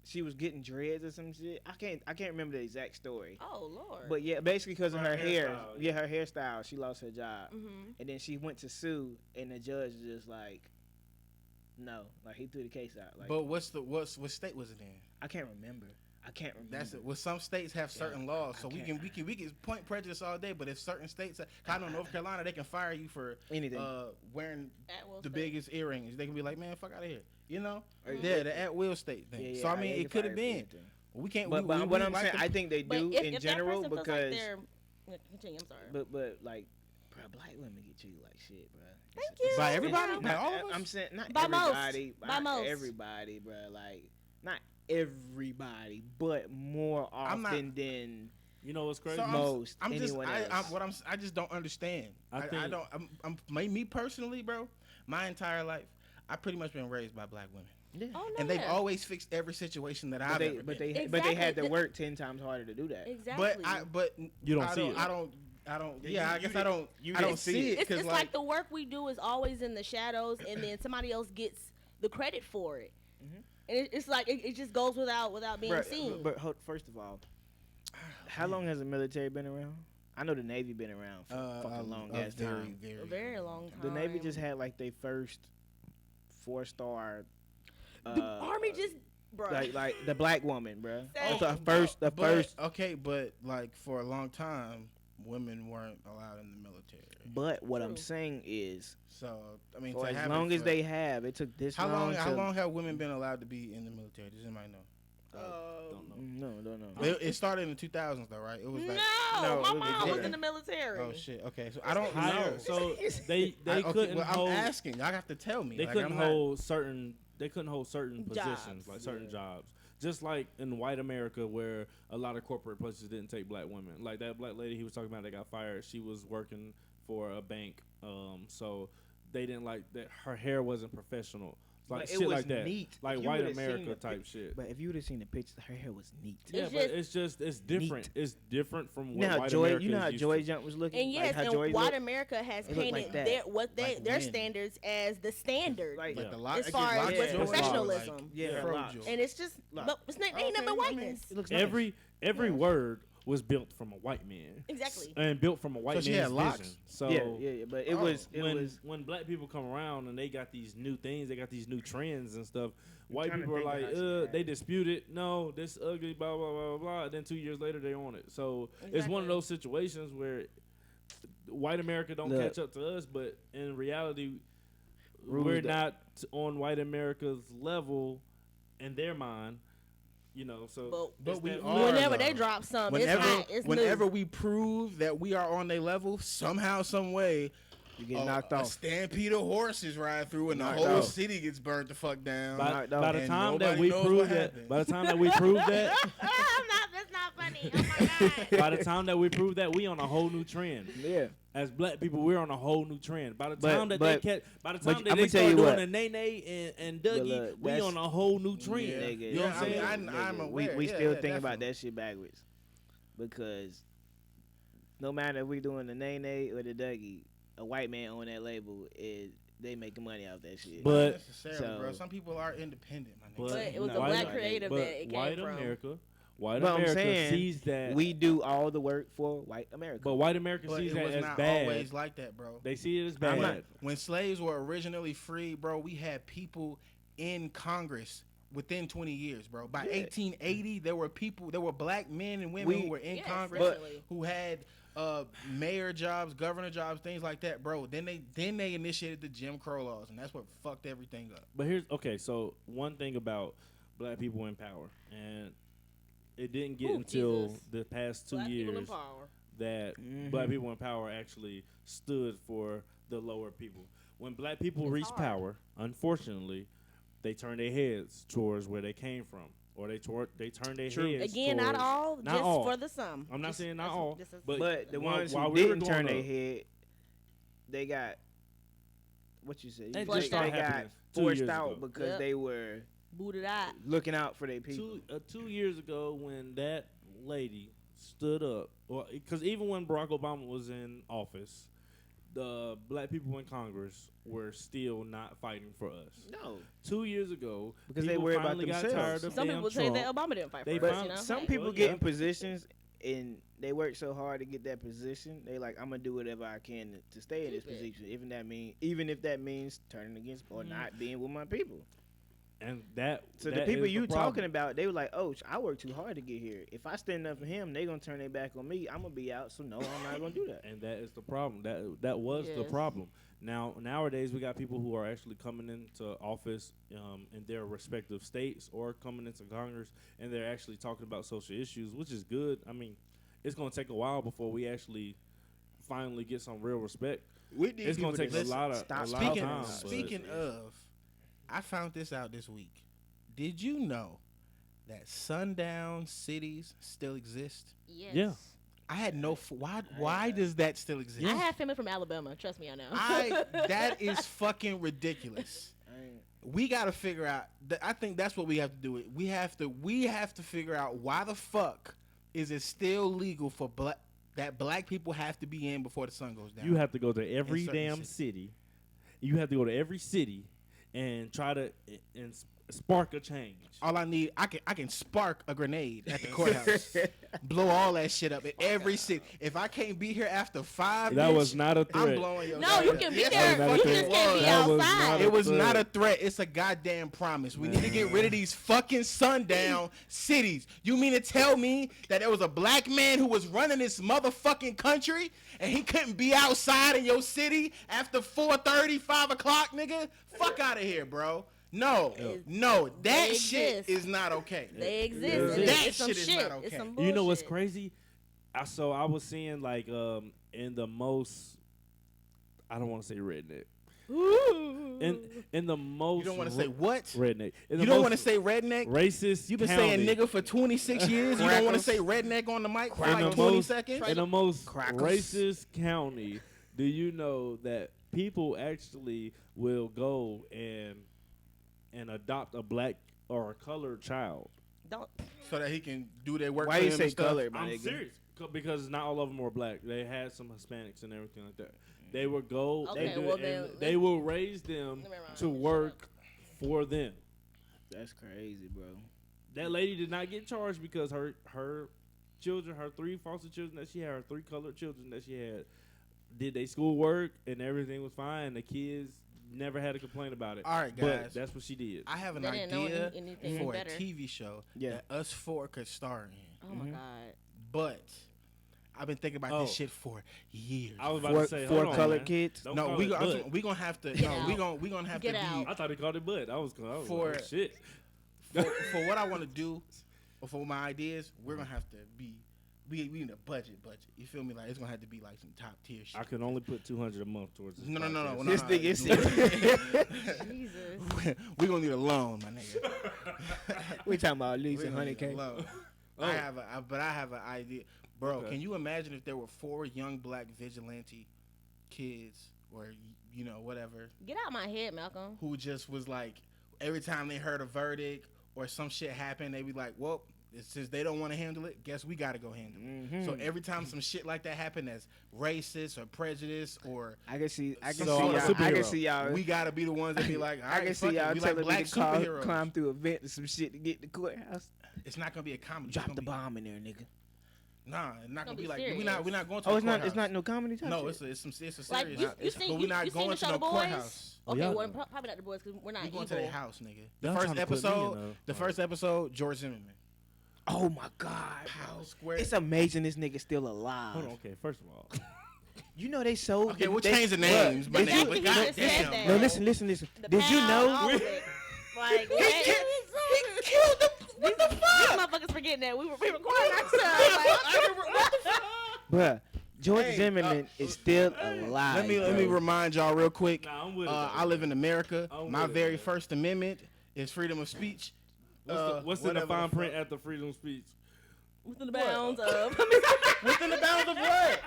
she was getting dreads or some shit. I can't remember the exact story. Oh Lord. But yeah, basically because of Her her hair, hairstyle, yeah, her hairstyle, she lost her job, Mhm. and then she went to sue, and the judge just like, no, like he threw the case out. Like, but what state was it in? I can't remember. That's it. Well, some states have certain laws, so we can point prejudice all day. But if certain states, I know North Carolina, they can fire you for Anything. wearing At will the state. biggest earrings. They can be like, man, fuck out of here. You know? Mhm. Yeah, the at will state thing. So I mean, it could have been. We can't. But we what I'm like saying, the- I think they But do if, in if general that person feels because. like they're, yeah, continue. I'm sorry. But like, bro, black women get treated like shit, bro. Thank you. By everybody? Yeah. By all of us? I'm saying not By most. everybody. By most. Everybody, bro. Like not everybody, but more I'm not- often than You know what's crazy? So Most I'm just, anyone else. I just don't understand. I don't. Me personally, bro. My entire life, I pretty much been raised by black women, Yeah. Oh, no, and they've yeah. always fixed every situation that I've ever been in. But they had Exactly. to work 10 times harder to do that. Exactly. But You don't I see it. I don't. Yeah, I guess I don't. you I don't didn't see see it. it It's because like the work we do is always in the shadows, and then somebody else gets the credit for it. And it's like it just goes without being seen. But first of all, how long has the military been around? I know the Navy been around for fucking long ass time. A very long time. The Navy just had like their first 4-star. The Army just, bro. Like the black woman, bro. Same. That's the first. Okay, but like for a long time, women weren't allowed in the military. But what I'm True. saying is, So I mean, for to as have long it as for- they have, it took this how long. long have women been allowed to be in the military? Does anybody know? Don't know. No. It started in the 2000s though, right? It was like No, No, my it was mom was different. in the military. oh shit. Okay, so I don't Higher, know. so they okay, couldn't well, hold. I'm asking. Y'all have to tell me. They Like, couldn't I'm not- hold certain. They couldn't hold certain Jobs. positions, like certain jobs. Just like in white America, where a lot of corporate places didn't take black women. Like that black lady he was talking about that got fired. She was working for a bank, so they didn't like that. Her hair wasn't professional. Like But shit it was like that. neat. Like If you white would've seen America the type shit. But if you would have seen the pictures, her hair was neat. Yeah, It's but it's different. It's different from what white America You know how is used Joy to. Jump was looking. And yes, like how and Joy white looked? America has It looked painted like that. their when? standards as the standard. Like, Like Yeah. the As far as with professionalism. Yeah, Fro lots. Joy. And it's just, Look. but it's not, ain't Okay, nothing but I mean, whiteness. It looks nice. Every word was built from a white man. Exactly. And built from a white she man's had locks? vision. So Yeah, but it was when black people come around and they got these new things, they got these new trends and stuff. White trying to people are think of like, how she had they it. dispute it. No, this ugly, blah blah blah blah. And then 2 years later, they on it. So it's one of Exactly. those situations where white America don't Look. catch up to us, but in reality, Rules we're that- not on white America's level in their mind. You know, so But But we that- are, whenever though. they drop something, it's hot. It's whenever new. we prove that we are on their level, somehow, some way, You get knocked a off. stampede of horses ride through and the Knocked whole off. city gets burnt the fuck down. by, knocked out. by the And time that nobody we knows prove what that, happened. by the time that we prove that, That's not funny. Oh my god. by the time that we prove that, we on a whole new trend. Yeah. As black people, we're on a whole new trend. By the But- time that but- by the but time that I'ma they tell start you doing what. the Nay and Dougie, look, we that's- on a whole new trend. Yeah. Nigga, You know what I'm saying? I mean, I'm aware. We Yeah, still yeah, think about definitely. that shit backwards. Because no matter if we doing the Nene or the Dougie, a white man on that label is they making money off that shit. But- Not necessarily, bro. So- Some people are independent, my nigga. But, But it was No, a white black America- creative but that it came white from. America But I'm America saying sees that. we do all the work for white America. But white America But sees it that was as not bad. always like that, bro. They see it as I'm bad. not- when slaves were originally free, bro, we had people in Congress within 20 years, bro. By Yeah. 1880, there were black men and women who were in Yes, Congress definitely. who had mayor jobs, governor jobs, things like that, bro. Then they initiated the Jim Crow laws, and that's what fucked everything up. But here's okay. So one thing about black people in power, and it didn't get Ooh, until Jesus. the past 2 Black people in years power. that Mhm. black people in power actually stood for the lower people. When black people It's reach hard. power, unfortunately, they turn their heads towards where they came from, or they turn their True. heads. Again, not towards- all, not just all. for the some. I'm not Just- saying not that's- all, this is- but the while- ones while who we were didn't turn growing their up- head, they got what you said. That They just started got happening 2 forced years out ago. because Yep. they were booted out. looking out for their people. 2 years ago, when that lady stood up, because even when Barack Obama was in office, the black people in Congress were still not fighting for us. No, 2 years ago, because they people worry about finally got themselves. tired of Some damn people say Trump. that Obama didn't fight They for us, found- you know? Some Hey. people Well, get yeah. in positions and they work so hard to get that position. They like, I'm gonna do whatever I can to stay in this Keep it. position, even if that means turning against or not being with my people. And that So that the people is you problem. talking about, they were like, oh, I worked too hard to get here. If I stand up for him, they gonna turn their back on me. I'm gonna be out. So no, I'm not gonna do that. And that is the problem. That was the Yes. problem. Nowadays we got people who are actually coming into office in their respective states or coming into Congress, and they're actually talking about social issues, which is good. I mean, it's gonna take a while before we actually finally get some real respect. We need It's gonna people take to a lot of stop Speaking, time, but- speaking of, I found this out this week. Did you know that sundown cities still exist? Yes. Yeah. I had no. Why does that still exist? I have family from Alabama. Trust me, I know. That is fucking ridiculous. We got to figure out. I think that's what we have to do. We have to figure out why the fuck is it still legal for black people have to be in before the sun goes down. You have to go to every certain damn cities. city. You have to go to every city and try to and spark a change. All I need, I can spark a grenade at the courthouse, blow all that shit up in every city. If I can't be here after 5, That was not a threat. I'm blowing your. No, you can be there. that You was just can't be That was outside. not It was threat. not a threat. It's a goddamn promise. We need to get rid of these fucking sundown cities. You mean to tell me that there was a black man who was running this motherfucking country and he couldn't be outside in your city after 4:30, 5 o'clock, nigga? Fuck out of here, bro. No, that They shit exist. is not okay. They exist. Yeah. That It's some shit is not okay. It's some You know what's bullshit. crazy? I was seeing like in the most, I don't want to say redneck. In the most, You don't want to say what? redneck. In the You don't most want to say redneck? racist. You've been county. saying nigga for 26 years. You don't want to Crackers. say redneck on the mic for In like the 20 most- seconds? In the most Crackers. racist county, do you know that people actually will go and adopt a black or a colored child? Don't. So that he can do their work Why for you him say and stuff. color, my I'm nigga? serious because not all of them were black. They had some Hispanics and everything like that. They would go. Okay, they do, well and then, they will raise them Never mind, to shut work for them. That's crazy, bro. That lady did not get charged because her children, her 3 foster children that she had, her 3 colored children that she had, did their schoolwork and everything was fine. The kids never had a complaint about it. All right, But guys. that's what she did. I have an They didn't know idea anything for better. a TV show Yeah. that us 4 could star in. Oh my god. But I've been thinking about Oh. this shit for years. I was about Four, to say, four hold on, colored man. kids. Don't No, call we it gonna butt. we gonna have to. Get No, out. we gonna have Get to out. I thought he called it butt. I was like, For- oh, shit. for what I want to do, or for my ideas. We're gonna have to be. We need a budget. You feel me? Like it's gonna have to be like some top tier shit. I can only put $200 a month towards this. No. podcast. This thing is Jesus. We gonna need a loan, my nigga. We talking about at least We gonna need a 100K. loan. Oh. I have an idea, bro. Okay. Can you imagine if there were 4 young black vigilante kids, or whatever, Get out my head, Malcolm. who just was like, every time they heard a verdict or some shit happened, they be like, well, since they don't want to handle it, guess we got to go handle it. So every time some shit like that happened that's racist or prejudice, or I can see So, y'all. I superhero. can see y'all. we got to be the ones that be like, all I right, can fuck see it, y'all we like telling black me to superheroes. climb through a vent or some shit to get to the courthouse. It's not gonna be a comedy. It's Drop gonna the be- bomb in there, nigga. Nah, it's not gonna be be like serious. we're not going to. Oh, the it's not. It's courthouse. not no comedy type. No, shit? it's a serious. Like you but seen we're not you seen going the to show no The Boys? courthouse. Oh, Okay, y'all- well, probably not The Boys because we're not We're evil. going to their house, nigga. The Y'all first trying to put me in episode, a- the first episode, George Zimmerman. Oh my God, Pow, bro. square. It's amazing this nigga still alive. Hold on, okay. First of all, You know they sold. Okay, we'll they- change the Bruh, names, did but Exactly, nigga, he but just said goddamn. that. No, listen. The Did you pound, know? all of it. Like, He killed the. What the these fuck? motherfuckers forgetting that we recording ourselves. What the fuck? Bruh, George Hey, Zimmerman is still alive. Let me bro. remind y'all real quick. nah, I'm with it. I live in America. I'm My with it, very man. First Amendment is freedom of speech. What's in the whatever fine fuck. print at the freedom of speech? Within the bounds of. Within the bounds of what?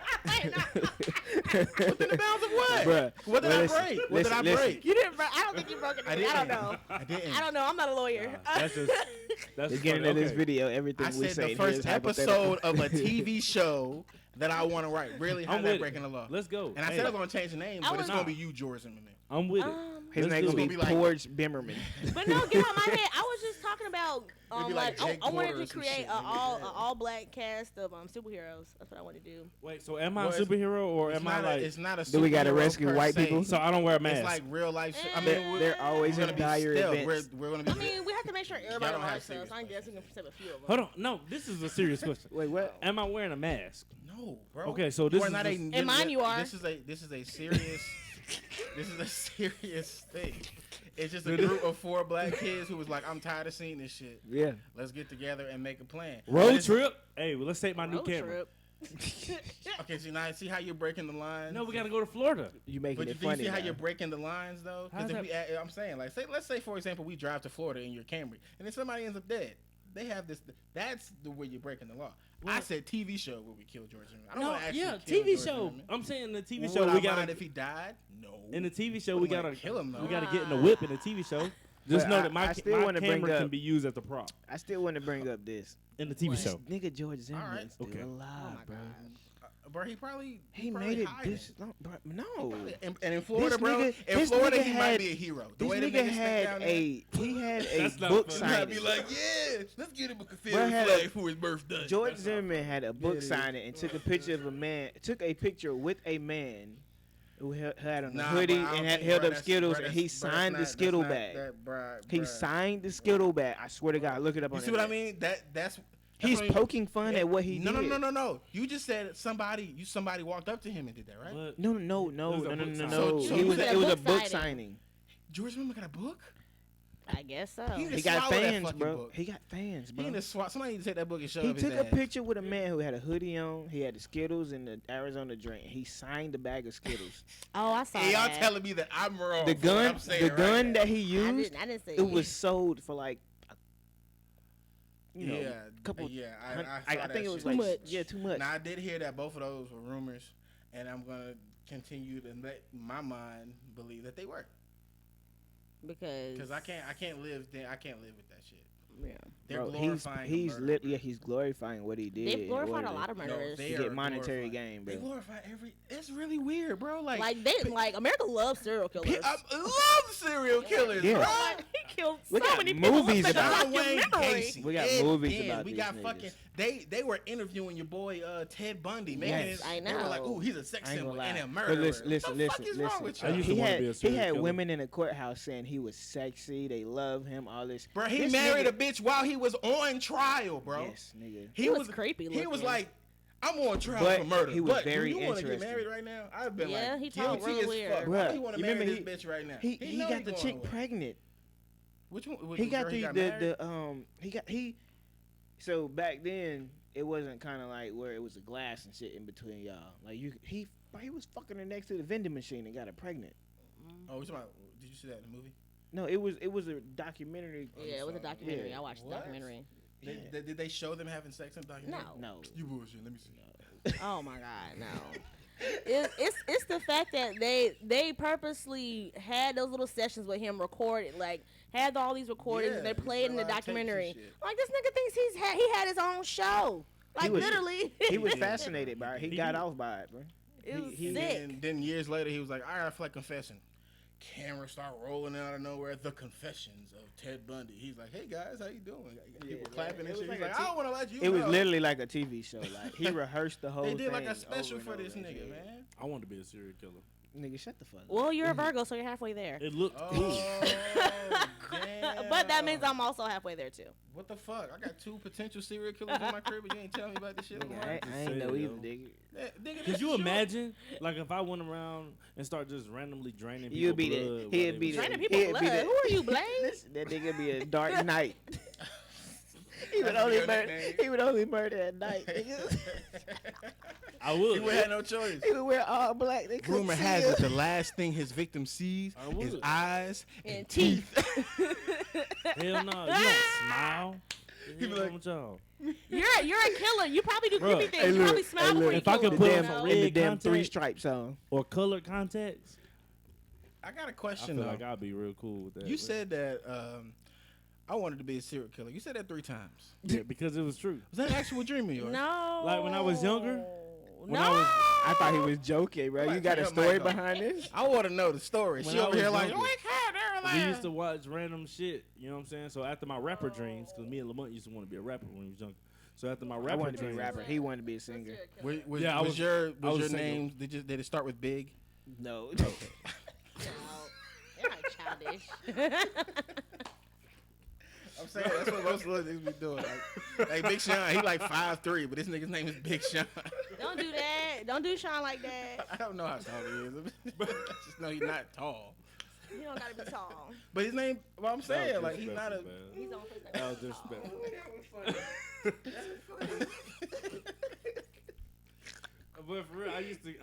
Within the bounds of what? Bruh, What did well, I listen, break? What listen, did I listen. break? You didn't. I don't think you broke it. I don't know. I didn't. I don't know. I'm not a lawyer. That's just that's Beginning funny. of this Okay. video, everything I we said say the first is hypothetical. episode of a TV show that I want to write. Really, how I'm that with breaking it. the law? Let's go. And I Hey, said I was gonna change the name, I but it's was- gonna be you, George Zimmerman. I'm with it. His Let's name do gonna it. be It's gonna be like- George Bimmerman. But no, get out my head. I was just talking about It'd be like Jake I wanted Porter or to some create shit, an nigga. all black cast of superheroes. That's what I want to do. Wait, so am I Well, a it's- superhero or It's am I not like? it's not a Do we gotta superhero rescue per white se. people? So I don't wear a mask. It's like real life. I They're- mean, They're always we're gonna in be dire stealth. events. We're gonna be. I mean, we have to make sure everybody don't have likes us. serious I guess we can save a few of them. Hold on, no, this is a serious question. Wait, what? Am I wearing a mask? No, bro. Okay, so You this are is not just- a. In mine you are. This is a serious. This is a serious thing. It's just a group of 4 black kids who was like, I'm tired of seeing this shit. Yeah. Let's get together and make a plan. But Road it's- trip. Hey, well, let's take my new Road camera. trip. Okay, so now see how you're breaking the lines. No, we gotta go to Florida. You making But it do you funny. see how now. you're breaking the lines though? How's Because that- I'm saying, like, let's say for example, we drive to Florida in your Camry, and then somebody ends up dead. they have this. That's the way you're breaking the law. Well, I said TV show where we kill George Zimmerman. I don't No, want to actually yeah, kill TV George show. Zimmerman. I'm saying the TV Would show. I We got mind if he died. No. in the TV show. Wouldn't We wanna gotta kill him though. We gotta get in the whip in the TV show. Just But know that my I still wanna bring camera up- can be used as a prop I still want to bring up this. in the TV What? show. Nigga George Zimmerman's still Okay. alive, Oh my bro. Bro, he probably Made it hiding. this long, bro. No. And in Florida, This bro, nigga- in this Florida, nigga he might had- be a hero. The This way the nigga niggas had down there. he had a That's not book funny. He might signing. be like, yeah, let's get him a Bro Confederate had flag a- for his birthday. George That's Zimmerman had a book it is. signing and took a picture of a man. Took a picture with a man who had on a Nah, hoodie bro, I don't and had think, held bro, up that's- Skittles, bro, and that's- he bro, that's signed not- the that's Skittle not bag. that, bro, He bro. signed the Skittle bag. I swear to God, look it up on. You the see what I internet. mean? That's He's what I mean. poking fun at what he no, did. No. You just said somebody walked up to him and did that, right? But No. It was a book signing. So It was you a said book book signing. George Zimmerman got a book? I guess so. He He got swallow that fans, fucking bro. book. He got fans, He bro. need to somebody need to take that book and shove He his took a ass. picture with a man who had a hoodie on. He had the Skittles and the Arizona drink. He signed the bag of Skittles. Oh, I saw Hey, y'all that. telling me that I'm wrong. The for what I'm gun, saying the right gun now. that he used, I didn't see it was sold for like, you know, yeah, couple. yeah. I saw that think it was shit. like Too much. yeah, too much. Now I did hear that both of those were rumors, and I'm gonna continue to let my mind believe that they were, because I can't live with that shit. Yeah. They're Bro, glorifying. he's a murder, bro. he's glorifying what he did. They've in glorified order a lot to- of No, murderers. they to are get monetary glorifying- gain, They bro. glorify every. It's really weird, bro. Like America loves serial killers. I love serial killers, Yeah. bro. Like, he killed We so got many people. movies Let's make a about John Wayne documentary. Gacy. We got Ed movies Gein. about We these got niggas. fucking. They were interviewing your boy Ted Bundy, man. Yes. I They were like, know. "Ooh, he's a sex I ain't symbol gonna and lie. a But murderer." listen, What the fuck is wrong with I y'all? used to He wanna had be a serial killer. women in the courthouse saying he was sexy. They love him. All this. Bro, he This married nigga- a bitch while he was on trial, bro. Yes, nigga. He was creepy He was looking. like, "I'm on trial But for murder." he was But very do you want to get interesting. married right now? I've been Yeah, like, he talked guilty real as weird. fuck. Why Bruh, do you want to you marry remember this bitch right now? He know got the going chick away. pregnant. Which one? He got girl the So back then it wasn't kind of like where it was a glass and shit in between y'all. Like he was fucking her next to the vending machine and got her pregnant. Oh, we talking about? Did you see that in the movie? No, it was a documentary. Yeah, it was a documentary. Yeah. I watched the What? documentary. Yeah. Did they show them having sex in the documentary? No. No. You bullshit. Let me see. Oh my God, no. It's the fact that they purposely had those little sessions with him recorded, like had all these recordings Yeah, and they it's played a in the lot of tapes and documentary. shit. Like this nigga thinks he had his own show. Like was- literally. He was fascinated by it. He got off by it, bro. It was he- sick. And then years later, he was like, "All right, I feel like confessing." Cameras start rolling out of nowhere. The Confessions of Ted Bundy. He's like, "Hey guys, how you doing?" People clapping and It was shit. like He's a like, "I don't want to let you." It was know." literally like a TV show. Like he rehearsed the whole They thing. did like a over special and for over this and nigga, shit. man. I want to be a serial killer. Nigga, shut the fuck up. Well, you're a Virgo, so you're halfway there. It looked Oh, cool. damn. But that means I'm also halfway there too. What the fuck? I got 2 potential serial killers in my crib, and you ain't telling me about this shit. Nigga, Lamar? I ain't know Say it, either, yo. nigga. Nigga, Could you sure. imagine, like, if I went around and start just randomly draining people You'd be blood? the while he'd they be was- the Draining people he'd blood. be the Who are you, Blaine? Listen, that nigga be a dark knight. He would That's only your murder. nickname. He would only murder at night. Nigga. I He would. would have no choice. He would wear all black. They couldn't Rumor see has him. it the last thing his victim sees I is would. eyes and And teeth. Hell no. You don't smile. He be Hell like- with y'all. You're a killer. You probably do Bruh, creepy things. hey, You look, probably smile hey, before look. you If I kill could them. put You on know? some in the red damn contact. three stripes on. Or colored contacts, I got a I question feel though. like I'd be real cool with that. You but- said that I wanted to be a serial killer. You said that 3 times. Yeah, because it was true. Was that an actual dream of yours? No. Like when I was younger? When No. I was- I thought he was joking, bro. You Like, got a turn story your mic on. behind this? I want to know the story. When She I over was here like, younger. "Oh, We used to watch random shit, you know what I'm saying? So after my rapper dreams, because me and Lamont used to want to be a rapper when we was younger. So after my I rapper wanted to be a dreams, rapper. He wanted to be a singer. Was, Yeah, I was was- your I was your single. name? Did it start with Big? No. You're like childish. I'm saying that's what most little niggas be doing. Like Big Sean, he like 5'3", but this nigga's name is Big Sean. Don't do that. Don't do Sean like that. I don't know how tall he is. I just know he's not tall. You don't gotta be tall. But his name, well, I'm that saying, was like, he's not a. disrespectful, man. He's on first That name. was disrespectful. But for real,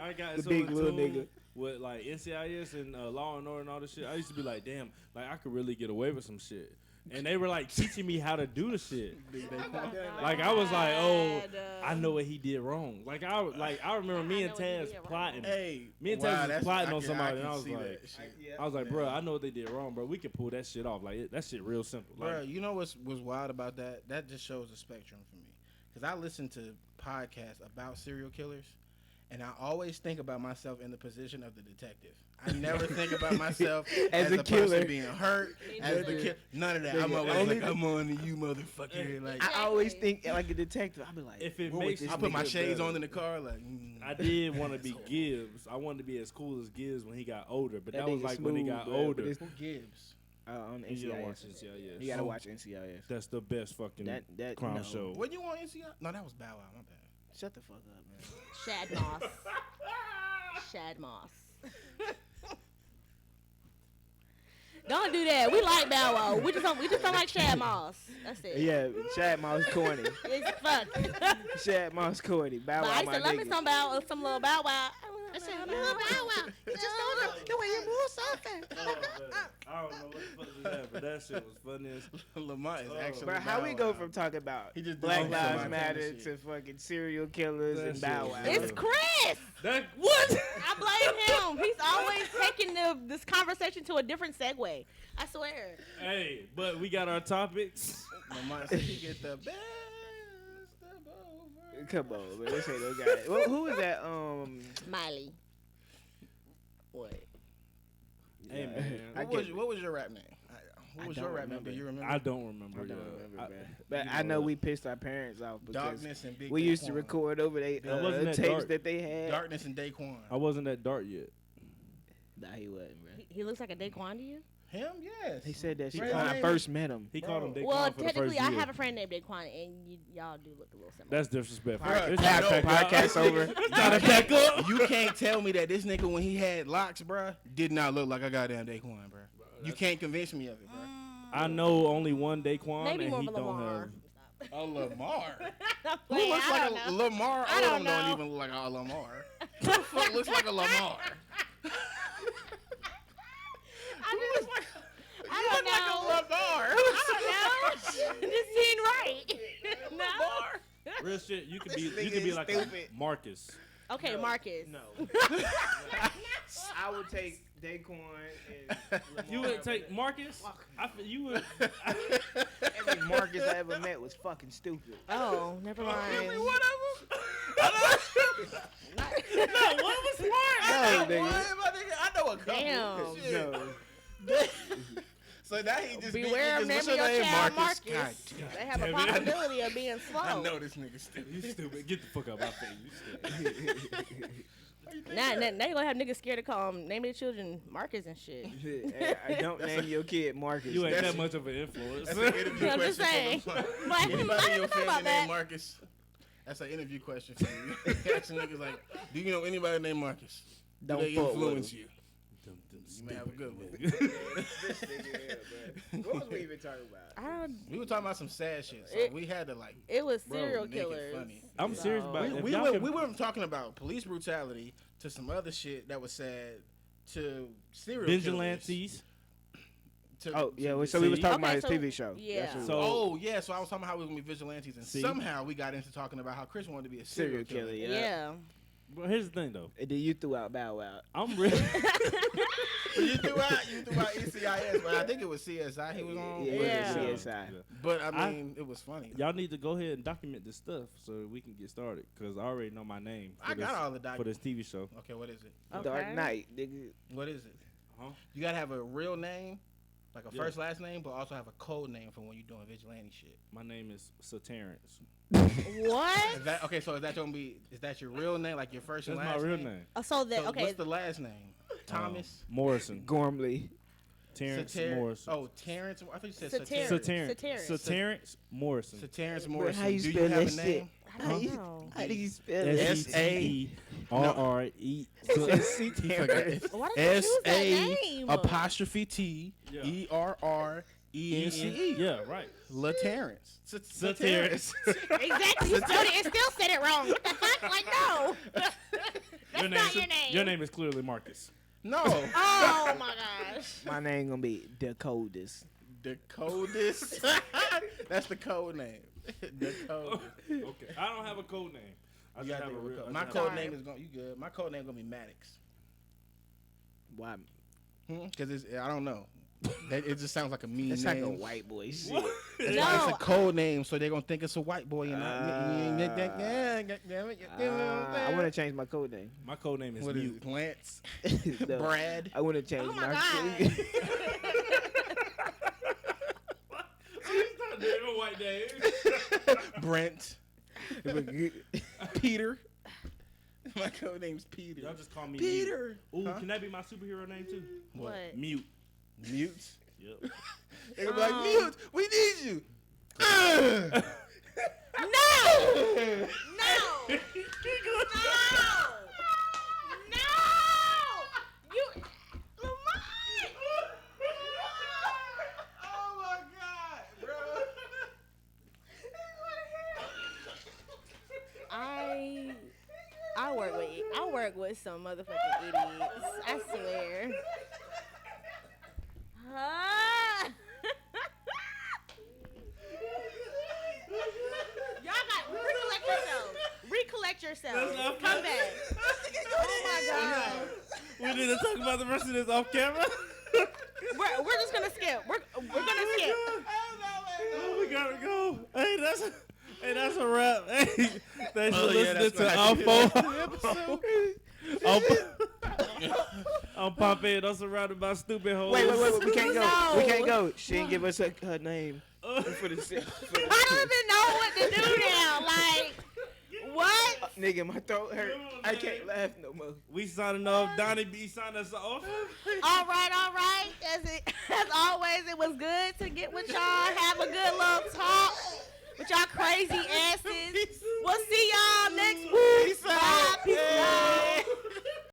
I got The so big in little tune nigga. with like NCIS and Law and Order and all this shit. I used to be like, damn, like I could really get away with some shit. and they were like teaching me how to do the shit. Oh, Like I was like, oh, God. I know what he did wrong. Like I remember me and know what he Taz did wrong. plotting. Hey, Me and wow, Taz was that's- plotting I on can- somebody, I and I can was see like, that shit. I was like, bro, I know what they did wrong, bro. We can pull that shit off. Like that shit real simple. Like, Bro, you know what's wild about that? That just shows the spectrum for me. Because I listen to podcasts about serial killers, and I always think about myself in the position of the detective. I never think about myself as a the killer. person being hurt, as the neither. killer. None of that. Nigga, I'm always only like, I'm on to you, motherfucker. Like, I always think like a detective. I be like, If it what would makes- this I put my nigga shades do? on in the car, like, I did want to be Gibbs. I wanted to be as cool as Gibbs when he got older, but that, That was nigga like when he smooth, got bro, older. but it's- who gives? On You don't watch NCIS. NCIS. You gotta watch NCIS. That's the best fucking That crime no. show. What you want, NCI? No, that was Bow Wow. My bad. Shut the fuck up, man. Shad Moss. Shad Moss. Don't do that. We like Bow Wow. We just don't like Shad Moss. That's it. Yeah, Shad Moss corny. It's fuck. Shad Moss corny. Bow But Wow, I used my to love me nigga. some little Bow Wow. I said, little Bow Wow. You just don't know the way you move something. Oh, man. I don't know what the fuck just happened. That shit was funny as Lamont is actually. Bro, how Bow we go Wow. from talking about He just Black did Lives some Matter fantasy. to fucking serial killers That and shit Bow was Wow? good. It's Chris. that. What? I blame him. He's always taking this conversation to a different segue. I swear. Hey, but we got our topics. Lamont said he get the best of over. Come on, man. This ain't no guy. Well, who is that? Miley. What? Hey man, What was your rap name? What was I your don't rap name? Do remember. you remember? I don't remember. I don't yeah. remember, I- man. But you I know what? we pissed our parents off because Darkness and Big we used to Daquan. record over they I wasn't that tapes dark. that they had. Darkness and Daquan. I wasn't that dark yet. Nah, he wasn't, bro. He looks like a Daquan to you? Him, yes. He said that shit Right. when I first met him. He Bro. called him Daquan Well, for the first technically, year. I have a friend named Daquan, and y'all do look a little similar. That's disrespectful. Bruh, It's I time to know. pack up. Podcast over. It's time to pack up. You can't tell me that this nigga when he had locks, bruh, did not look like a goddamn Daquan, bruh. You can't convince me of it, bruh. I know only one Daquan, Maybe and more he of a don't Lamar. have. A Lamar. I'm Who playing, looks I like don't a know. Lamar? I All of don't them don't know. even look like a Lamar. Who the fuck looks like a Lamar? I don't know. Lamar. I don't know. This ain't right. No. Real shit. You could be. This You nigga could be is like stupid. a Marcus. Okay, Marcus. No. I would take Daquan and Lamar. You would take Marcus. I feel you would. Every Marcus I ever met was fucking stupid. Oh, never mind. No, what was smart? No, nigga. I know a couple. Damn. Shit. No. So now he just Beware of be, naming what's your name? child Marcus. Marcus. God, They have a damn it. possibility of being slow. I know this nigga stupid. You stupid. Get the fuck out of my face. You stupid. Now you're gonna have niggas scared to call name their children Marcus and shit. Hey, I don't name your kid Marcus. You ain't That's- that much of an influence. That's an interview I'm just question saying. for them. Like, Anybody in your I didn't think family about that. named Marcus? That's an interview question for you. Asking niggas like, do you know anybody named Marcus? Do Don't they fuck with influence him. you? Them You may have a good one. This nigga here, bro. What was we even talking about? I don't, We were talking about some sad shit, so It- we had to like it was Bro, serial make it killers. funny. I'm serious about it. If we y'all went, can- we were talking about police brutality to some other shit that was sad to serial vigilantes. killers. Oh, yeah, so See? we was talking Okay, about his so- TV show. yeah. That's what- So- Oh yeah, so I was talking about how we were gonna be vigilantes, and See? somehow we got into talking about how Chris wanted to be a serial killer. yeah. Yeah. But here's the thing, though. And then you threw out Bow Wow. I'm really. But you threw out NCIS, but I think it was CSI he was on. Yeah. CSI. But I mean, it was funny. Y'all need to go ahead and document this stuff so we can get started. Cause I already know my name for I got this, all the for documents. this TV show. Okay, what is it? Okay. Dark Knight, nigga. What is it? Huh? You gotta have a real name, like a Yeah. first last name, but also have a code name for when you're doing vigilante shit. My name is Sir Terrence. What? Is that okay? So is that gonna be? Is that your real name, like your first That's and my last real name? name. So that So okay. what's the last name? Thomas. Morrison. Gormley. Terrence Sater- Morrison. Oh, Terrence. I thought you said Sater- Sir Sater- Terrence. Saterence. Sir Terrence Morrison. Terrence Bro, Morrison. how you Do spell you have that a shit? name? I don't know. How do you spell S- it? S-A-T-E-R-R-E. Why did you choose that name? apostrophe T Yeah. ERRENCE. Yeah, right. La Terrence. Sir Terrence. Exactly. You spelled it and still said it wrong. What the fuck? Like, no. That's not your name. Your name is clearly Marcus. No. Oh my gosh. My name gonna be the coldest. The coldest. That's the code name. The code. Okay, I don't have a code name. I just have a real. My code name is gonna. You good? My code name gonna be Maddox. Why? Because I don't know. It just sounds like a mean That's name. like a white boy shit. It's No. a code name, so they're gonna think it's a white boy. And I want to change my code name. My code name is what is Mute. it? Lance, No, Brad. I want to change Oh my my God. Damn white name. Brent, Peter. My code name's Peter. Y'all just call me Peter. Mute. Ooh, Huh? can that be my superhero name too? What? Mute. Mute. Yep. They're gonna be like, Mute, we need you. No! No! No! No! You, Lamont! Oh my God, bro. I work with some motherfucking idiots. I swear. Y'all got recollect yourselves. Come back. Oh my God. We need to talk about the rest of this off camera. We're just gonna skip. We're gonna skip. Oh, we gotta go. Hey, that's a wrap. Hey, thanks for listening that's to what I'm Pompey, and I'm surrounded by stupid hoes. Wait, we can't go. No. We can't go. She didn't give us her name. For the I don't even know what to do now. Like, what? nigga, my throat hurt. I can't laugh no more. We signing off. Donnie B signed us off. All right. As always, it was good to get with y'all, have a good little talk with y'all crazy asses.